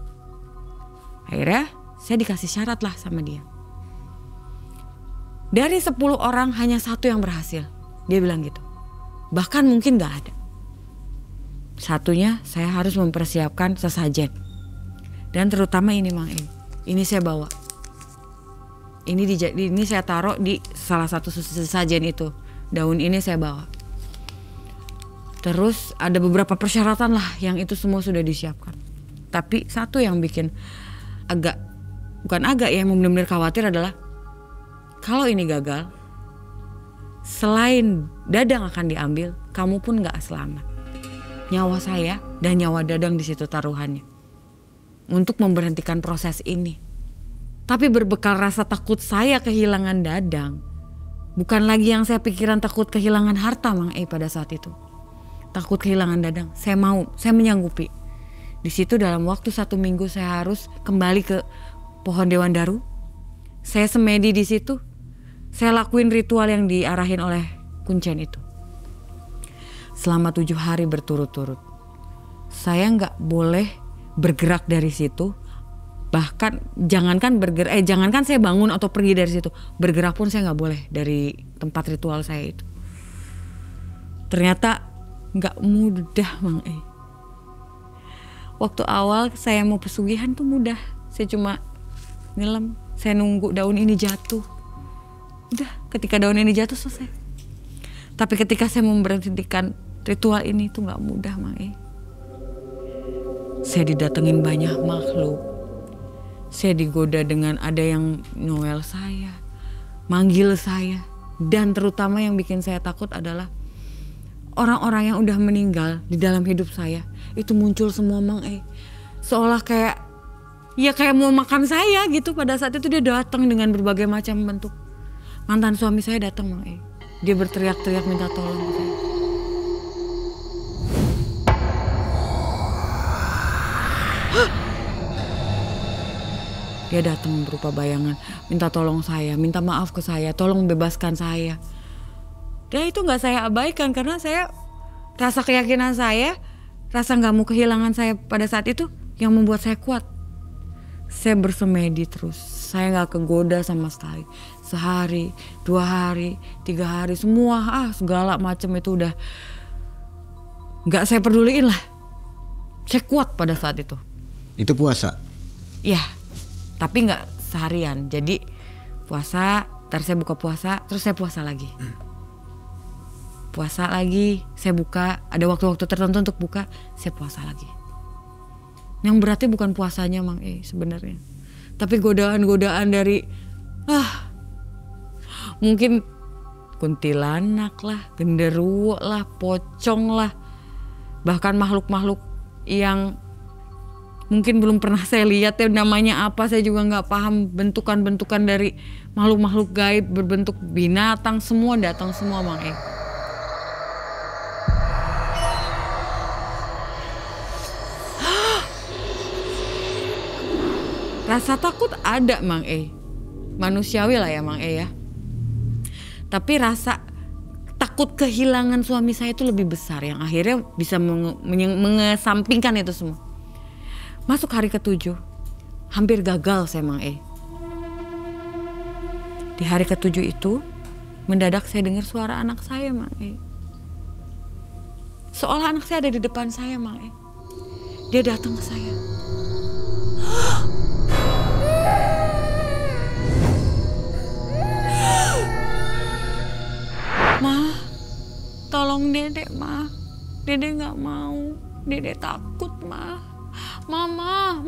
Akhirnya saya dikasih syarat lah sama dia. Dari 10 orang hanya 1 yang berhasil. Dia bilang gitu. Bahkan mungkin gak ada. Satunya saya harus mempersiapkan sesajen. Dan terutama ini Mang E. Ini saya bawa. Ini saya taruh di salah satu sesajen itu. Daun ini saya bawa. Terus ada beberapa persyaratan lah yang itu semua sudah disiapkan. Tapi satu yang bikin yang benar-benar khawatir adalah kalau ini gagal, selain Dadang akan diambil, kamu pun gak selamat. Nyawa saya dan nyawa Dadang di situ taruhannya untuk memberhentikan proses ini. Tapi berbekal rasa takut saya kehilangan Dadang, bukan lagi yang saya pikiran takut kehilangan harta Mang E pada saat itu. Takut kehilangan Dadang, saya menyanggupi. Di situ dalam waktu 1 minggu saya harus kembali ke pohon Dewan Daru. Saya semedi di situ. Saya lakuin ritual yang diarahin oleh kuncen itu. Selama 7 hari berturut-turut. Saya nggak boleh bergerak dari situ. Bahkan jangankan saya bangun atau pergi dari situ. Bergerak pun saya nggak boleh dari tempat ritual saya itu. Ternyata nggak mudah Mang E. Waktu awal saya mau pesugihan tuh mudah. Saya cuma nyelam. Saya nunggu daun ini jatuh. Udah, ketika daun ini jatuh selesai. Tapi ketika saya memberhentikan ritual ini tuh gak mudah Mang E. Saya didatengin banyak makhluk. Saya digoda dengan ada yang noel saya, manggil saya. Dan terutama yang bikin saya takut adalah orang-orang yang udah meninggal di dalam hidup saya. Itu muncul semua Mang E. Seolah kayak mau makan saya gitu. Pada saat itu dia datang dengan berbagai macam bentuk. Mantan suami saya datang Mang E. Dia berteriak-teriak minta tolong ke saya. Dia datang berupa bayangan, minta tolong saya, minta maaf ke saya, tolong bebaskan saya. Dan itu gak saya abaikan karena saya rasa keyakinan saya, rasa gak mau kehilangan saya pada saat itu yang membuat saya kuat. Saya bersemedi terus, saya gak kegoda sama sekali. Sehari, 2 hari, 3 hari, semua segala macam itu udah gak saya peduliin lah. Saya kuat pada saat itu. Itu puasa? Iya, tapi nggak seharian. Jadi puasa, ntar saya buka puasa, terus saya puasa lagi. Puasa lagi, saya buka, ada waktu-waktu tertentu untuk buka, saya puasa lagi. Yang beratnya bukan puasanya Mang sebenarnya. Tapi godaan-godaan dari mungkin kuntilanak lah, genderuwo lah, pocong lah. Bahkan makhluk-makhluk yang mungkin belum pernah saya lihat ya namanya apa, saya juga nggak paham, bentukan-bentukan dari makhluk-makhluk gaib berbentuk binatang semua datang semua Mang Rasa takut ada Mang manusiawi lah ya Mang ya. Tapi rasa takut kehilangan suami saya itu lebih besar yang akhirnya bisa mengesampingkan itu semua. Masuk hari ke-7, hampir gagal saya Mang Di hari ke-7 itu, mendadak saya dengar suara anak saya Mang Seolah anak saya ada di depan saya Mang Dia datang ke saya. Ma, tolong Dedek Ma. Dedek gak mau. Dedek takut Ma. Mama.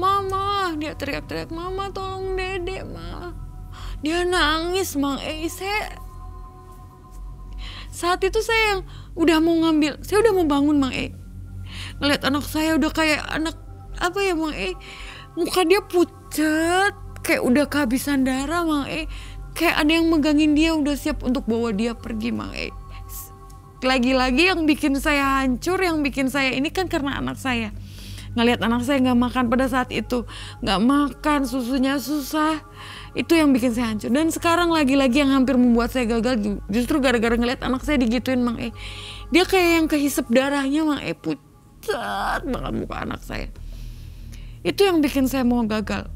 Dia teriak-teriak, Mama tolong Dedek Ma. Dia nangis Mang Saat itu saya yang udah mau ngambil. Saya udah mau bangun Mang Ngeliat anak saya udah kayak anak apa ya Mang Muka dia pucat. Kayak udah kehabisan darah Mang Kayak ada yang megangin dia, udah siap untuk bawa dia pergi Mang Lagi-lagi yang bikin saya hancur, yang bikin saya ini kan karena anak saya. Ngelihat anak saya gak makan pada saat itu. Gak makan, susunya susah. Itu yang bikin saya hancur. Dan sekarang lagi-lagi yang hampir membuat saya gagal justru gara-gara ngelihat anak saya digituin Mang Dia kayak yang kehisap darahnya Mang pucat banget muka anak saya. Itu yang bikin saya mau gagal.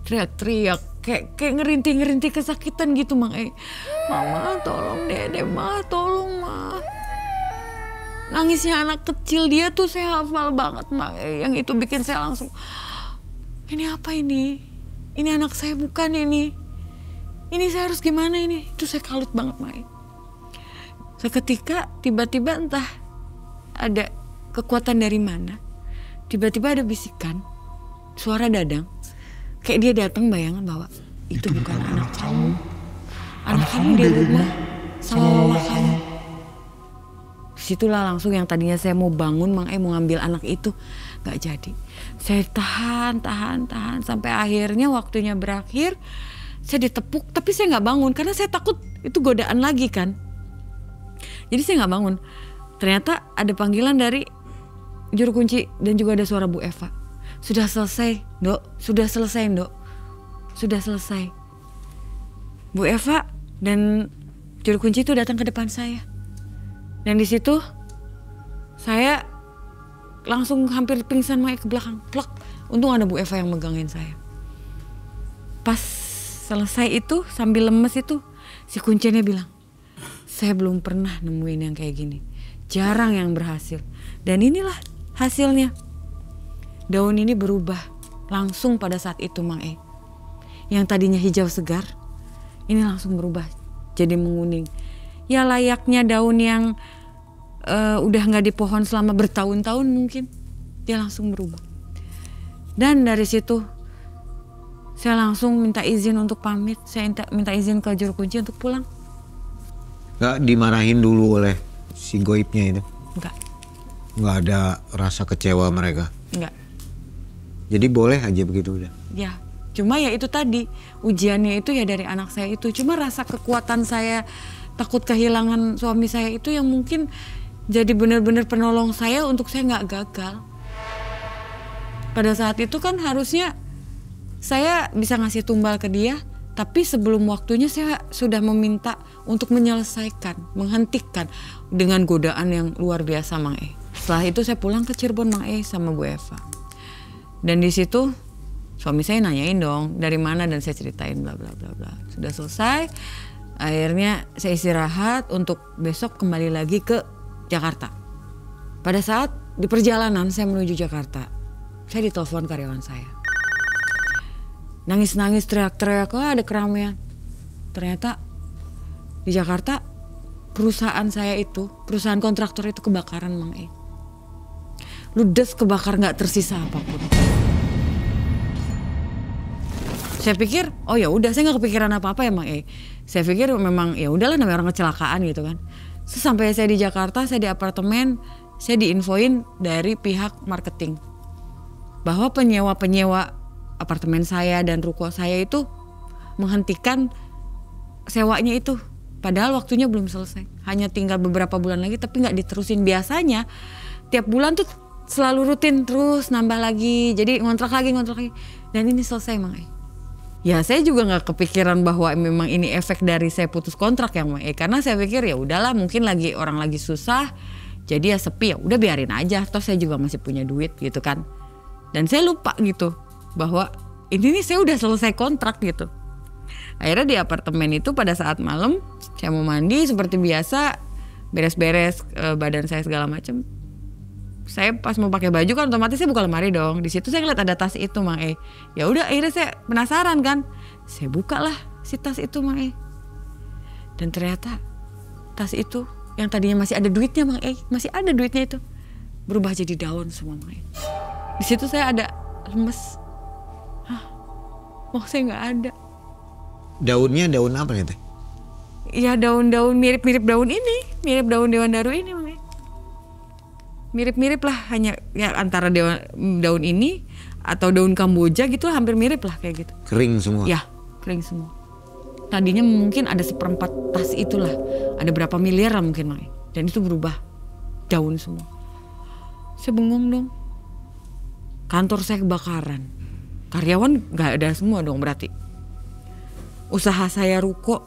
Teriak-teriak. Kayak ngerintih-ngerintih kesakitan gitu Mang Mama tolong Dedek Ma, tolong Ma. Nangisnya anak kecil dia tuh saya hafal banget Mang Yang itu bikin saya langsung, ini apa ini? Ini anak saya bukan ini. Ini saya harus gimana ini? Itu saya kalut banget Mang Seketika tiba-tiba entah ada kekuatan dari mana. Tiba-tiba ada bisikan, suara Dadang. Kayak dia datang bayangan bahwa itu bukan anak kamu. Anak kamu di rumah sama mama kamu. Disitulah langsung yang tadinya saya mau bangun Mang mau ngambil anak itu. Gak jadi. Saya tahan sampai akhirnya waktunya berakhir. Saya ditepuk tapi saya gak bangun karena saya takut itu godaan lagi kan. Jadi saya gak bangun. Ternyata ada panggilan dari juru kunci dan juga ada suara Bu Eva. Sudah selesai, Dok. Sudah selesai, Dok. Sudah selesai. Bu Eva dan juru kunci itu datang ke depan saya. Dan di situ saya langsung hampir pingsan ke belakang. Plak. Untung ada Bu Eva yang megangin saya. Pas selesai itu sambil lemes itu si kuncinya bilang, saya belum pernah nemuin yang kayak gini. Jarang yang berhasil. Dan inilah hasilnya. Daun ini berubah langsung pada saat itu Mang Yang tadinya hijau segar, ini langsung berubah jadi menguning. Ya layaknya daun yang udah gak di pohon selama bertahun-tahun mungkin. Dia langsung berubah. Dan dari situ saya langsung minta izin untuk pamit. Saya minta izin ke juru kunci untuk pulang. Gak dimarahin dulu oleh si goibnya itu? Enggak. Gak ada rasa kecewa mereka? Enggak. Jadi boleh aja begitu udah? Ya, cuma ya itu tadi ujiannya itu ya dari anak saya itu. Cuma rasa kekuatan saya takut kehilangan suami saya itu yang mungkin jadi benar-benar penolong saya untuk saya nggak gagal. Pada saat itu kan harusnya saya bisa ngasih tumbal ke dia, tapi sebelum waktunya saya sudah meminta untuk menyelesaikan, menghentikan dengan godaan yang luar biasa Mang Setelah itu saya pulang ke Cirebon Mang sama Bu Eva. Dan di situ suami saya nanyain dong dari mana dan saya ceritain bla bla bla bla. Sudah selesai, akhirnya saya istirahat untuk besok kembali lagi ke Jakarta. Pada saat di perjalanan saya menuju Jakarta, saya ditelepon karyawan saya. nangis-nangis, teriak-teriak, wah ada keramaian. Ternyata di Jakarta perusahaan saya itu, perusahaan kontraktor itu kebakaran Mang E. Ludes, kebakar, nggak tersisa apapun. Saya pikir, oh ya udah, saya nggak kepikiran apa-apa ya Mang E. Saya pikir memang ya udahlah, namanya orang kecelakaan gitu kan. Sampai saya di Jakarta, saya di apartemen, saya diinfoin dari pihak marketing bahwa penyewa apartemen saya dan ruko saya itu menghentikan sewanya itu. Padahal waktunya belum selesai. Hanya tinggal beberapa bulan lagi tapi nggak diterusin. Biasanya tiap bulan tuh selalu rutin terus nambah lagi. Jadi ngontrak lagi. Dan ini selesai Mang E. Ya saya juga nggak kepikiran bahwa memang ini efek dari saya putus kontrak ya Mang E. Karena saya pikir ya udahlah, mungkin orang lagi susah. Jadi ya sepi, ya udah biarin aja. Toh saya juga masih punya duit gitu kan. Dan saya lupa gitu bahwa ini nih saya udah selesai kontrak gitu. Akhirnya di apartemen itu pada saat malam saya mau mandi seperti biasa, beres-beres badan saya segala macam. Saya pas mau pakai baju kan otomatis saya buka lemari dong. Di situ saya ngeliat ada tas itu Mang E. Ya udah akhirnya saya penasaran kan. Saya buka lah si tas itu Mang E. Dan ternyata tas itu yang tadinya masih ada duitnya Mang E, masih ada duitnya itu, berubah jadi daun semua Mang E. Di situ saya ada lemes. Oh saya nggak ada. Daunnya daun apa nih Teh? Ya daun-daun mirip-mirip daun ini, mirip daun dewandaru ini Mang E. Mirip-mirip lah, hanya ya antara daun ini atau daun Kamboja gitu, hampir mirip lah kayak gitu. Kering semua? Ya kering semua. Tadinya mungkin ada 1/4 tas itulah, ada berapa miliar lah mungkin Mang E. Dan itu berubah daun semua. Saya bengong dong. Kantor saya kebakaran, karyawan gak ada semua dong berarti. Usaha saya ruko,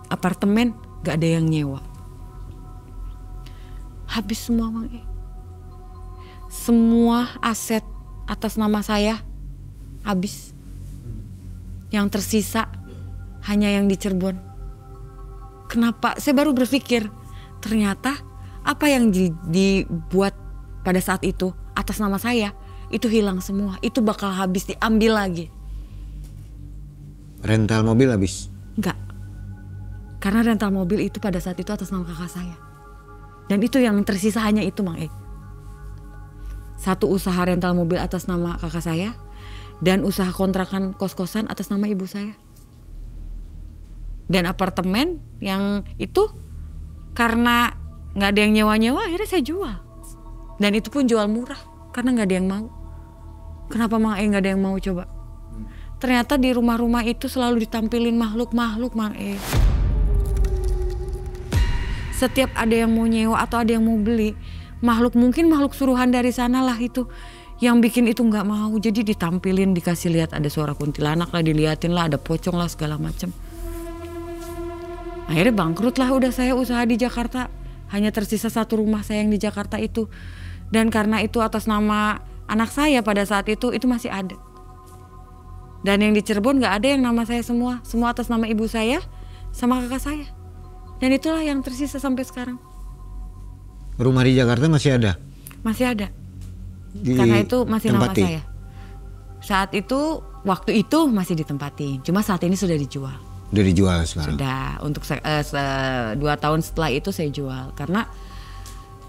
apartemen gak ada yang nyewa. Habis semua Mang E. Semua aset atas nama saya habis. Yang tersisa hanya yang di Cirebon. Kenapa? Saya baru berpikir, ternyata apa yang dibuat pada saat itu atas nama saya itu hilang semua. Itu bakal habis, diambil lagi. Rental mobil habis? Enggak. Karena rental mobil itu pada saat itu atas nama kakak saya. Dan itu yang tersisa hanya itu Mang E. Satu usaha rental mobil atas nama kakak saya. Dan usaha kontrakan kos-kosan atas nama ibu saya. Dan apartemen yang itu karena gak ada yang nyewa-nyewa, akhirnya saya jual. Dan itu pun jual murah karena gak ada yang mau. Kenapa Mang E gak ada yang mau coba? Ternyata di rumah-rumah itu selalu ditampilin makhluk-makhluk Mang E. Setiap ada yang mau nyewa atau ada yang mau beli, mungkin makhluk suruhan dari sana lah itu yang bikin itu nggak mau. Jadi ditampilin, dikasih lihat ada suara kuntilanak lah, diliatin lah, ada pocong lah segala macam. Akhirnya bangkrut lah udah saya usaha di Jakarta. Hanya tersisa satu rumah saya yang di Jakarta itu. Dan karena itu atas nama anak saya pada saat itu masih ada. Dan yang di Cirebon nggak ada yang nama saya semua atas nama ibu saya sama kakak saya. Dan itulah yang tersisa sampai sekarang. Rumah di Jakarta masih ada? Masih ada. Karena itu masih nama saya. Saat itu, waktu itu masih ditempatin. Cuma saat ini sudah dijual. Udah dijual sekarang? Sudah. Untuk 2 tahun setelah itu saya jual. Karena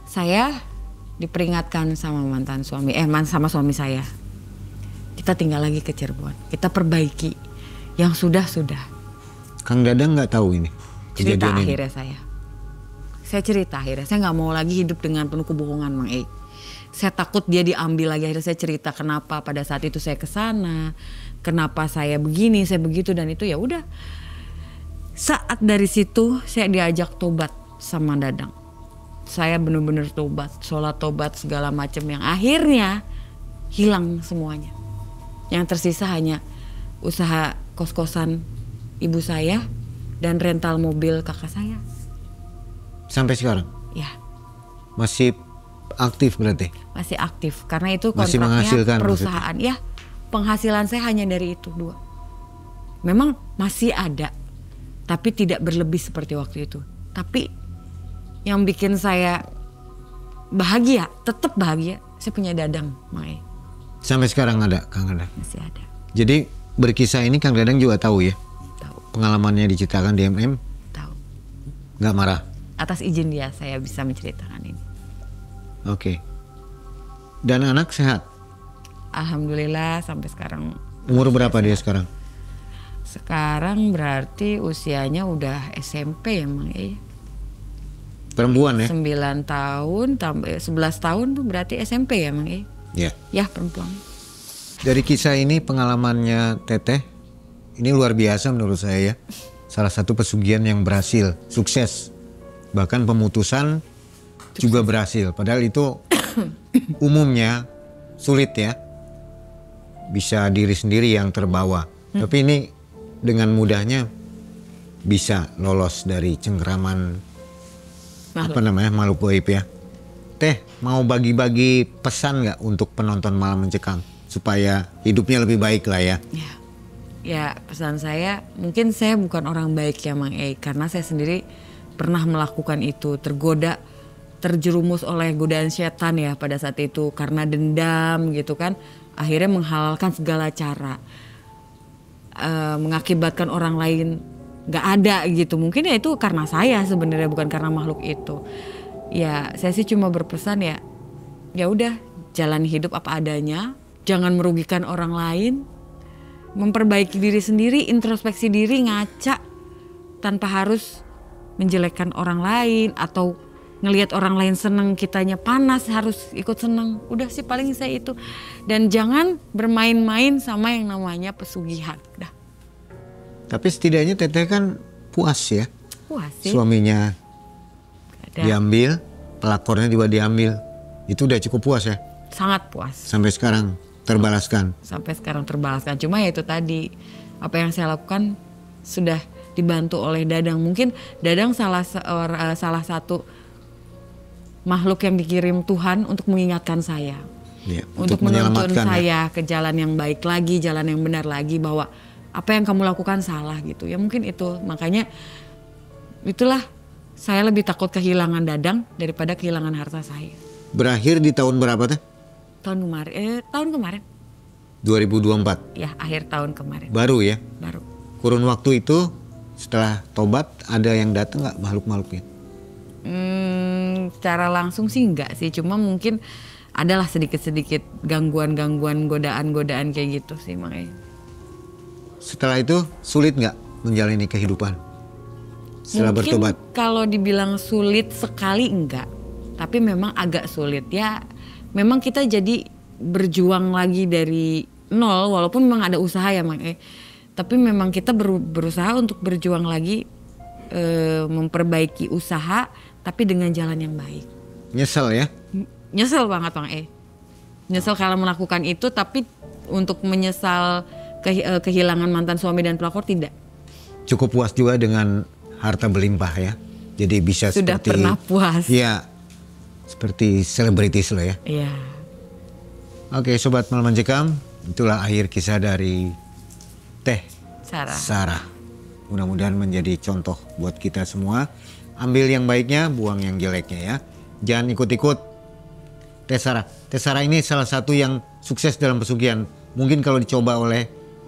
saya diperingatkan sama sama suami saya. Kita tinggal lagi ke Cirebon. Kita perbaiki. Yang sudah. Kang Dadang nggak tahu ini? Cerita akhirnya saya cerita akhirnya, saya nggak mau lagi hidup dengan penuh kebohongan Mang E. Saya takut dia diambil lagi. Akhirnya saya cerita kenapa pada saat itu saya kesana, kenapa saya begini, saya begitu, dan itu ya udah. Saat dari situ saya diajak tobat sama Dadang. Saya benar-benar tobat, sholat tobat segala macam yang akhirnya hilang semuanya. Yang tersisa hanya usaha kos-kosan ibu saya dan rental mobil kakak saya. Sampai sekarang? Ya. Masih aktif berarti? Masih aktif karena itu masih kontraknya perusahaan maksudnya. Ya. Penghasilan saya hanya dari itu 2. Memang masih ada, tapi tidak berlebih seperti waktu itu. Tapi yang bikin saya bahagia, tetap bahagia, saya punya Dadang, Mae. Sampai sekarang ada, Kang Dadang? Masih ada. Jadi berkisah ini Kang Dadang juga tahu ya? Tahu, Pengalamannya diceritakan di MM, tahu. nggak marah? Atas izin dia saya bisa menceritakan ini. Oke. Dan anak sehat? Alhamdulillah sampai sekarang. Umur berapa dia sekarang? Sekarang berarti usianya udah SMP ya Mang Perempuan ya? 9 tahun tambah 11 tahun tuh berarti SMP ya Mang Ya. Ya perempuan. Dari kisah ini pengalamannya Teteh, ini luar biasa menurut saya ya. Salah satu pesugihan yang berhasil, sukses. Bahkan pemutusan juga berhasil. Padahal itu umumnya sulit ya. Bisa diri sendiri yang terbawa. Tapi ini dengan mudahnya bisa lolos dari cengkeraman makhluk gaib ya. Teh mau bagi-bagi pesan nggak untuk penonton Malam Mencekam supaya hidupnya lebih baik lah ya? Ya pesan saya, mungkin saya bukan orang baik ya Mang karena saya sendiri pernah melakukan itu, tergoda, terjerumus oleh godaan setan ya pada saat itu karena dendam gitu kan, akhirnya menghalalkan segala cara, mengakibatkan orang lain nggak ada gitu. Mungkin ya itu karena saya sebenarnya, bukan karena makhluk itu. Ya saya sih cuma berpesan ya udah jalani hidup apa adanya, jangan merugikan orang lain, memperbaiki diri sendiri, introspeksi diri, ngaca tanpa harus menjelekkan orang lain atau ngelihat orang lain seneng kitanya panas harus ikut seneng. Udah sih paling saya itu. Dan jangan bermain-main sama yang namanya pesugihan. Dah. Tapi setidaknya Teteh kan puas ya. Puas sih. Suaminya diambil, pelakornya juga diambil. Itu udah cukup puas ya? Sangat puas. Sampai sekarang terbalaskan. Sampai sekarang terbalaskan. Cuma ya itu tadi, apa yang saya lakukan sudah dibantu oleh Dadang. Mungkin Dadang salah satu makhluk yang dikirim Tuhan untuk mengingatkan saya. Ya, untuk menuntun menyelamatkan saya ke jalan yang baik lagi, jalan yang benar lagi, bahwa apa yang kamu lakukan salah gitu. Ya mungkin itu, makanya itulah saya lebih takut kehilangan Dadang daripada kehilangan harta saya. Berakhir di tahun berapa teh? Tahun kemarin. 2024. Ya, akhir tahun kemarin. Baru ya? Baru. Kurun waktu itu setelah tobat ada yang datang nggak makhluk-makhluknya? Secara langsung sih enggak sih, cuma mungkin adalah sedikit-sedikit gangguan-gangguan, godaan-godaan kayak gitu sih makanya. Setelah itu sulit nggak menjalani kehidupan setelah mungkin bertobat? Kalau dibilang sulit sekali enggak, tapi memang agak sulit ya. Memang kita jadi berjuang lagi dari nol, walaupun memang ada usaha ya Mang tapi memang kita berusaha untuk berjuang lagi, memperbaiki usaha tapi dengan jalan yang baik. Nyesel ya? Nyesel banget Mang nyesel kalau melakukan itu, tapi untuk menyesal kehilangan mantan suami dan pelakor tidak. Cukup puas juga dengan harta berlimpah ya. Jadi bisa sudah seperti, pernah puas. Iya, seperti selebritis lah ya. Iya. Oke Sobat Malam Mencekam, itulah akhir kisah dari Teh Sarah. Mudah-mudahan menjadi contoh buat kita semua. Ambil yang baiknya, buang yang jeleknya ya. Jangan ikut-ikut Teh Sarah. Teh Sarah ini salah satu yang sukses dalam pesugihan. Mungkin kalau dicoba oleh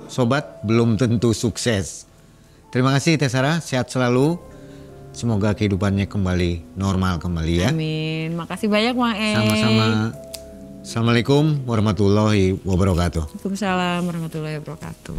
Sobat belum tentu sukses. Terima kasih Teh Sarah, sehat selalu. Semoga kehidupannya kembali normal kembali ya. Amin. Makasih banyak Mang Sama-sama. Assalamualaikum warahmatullahi wabarakatuh. Waalaikumsalam warahmatullahi wabarakatuh.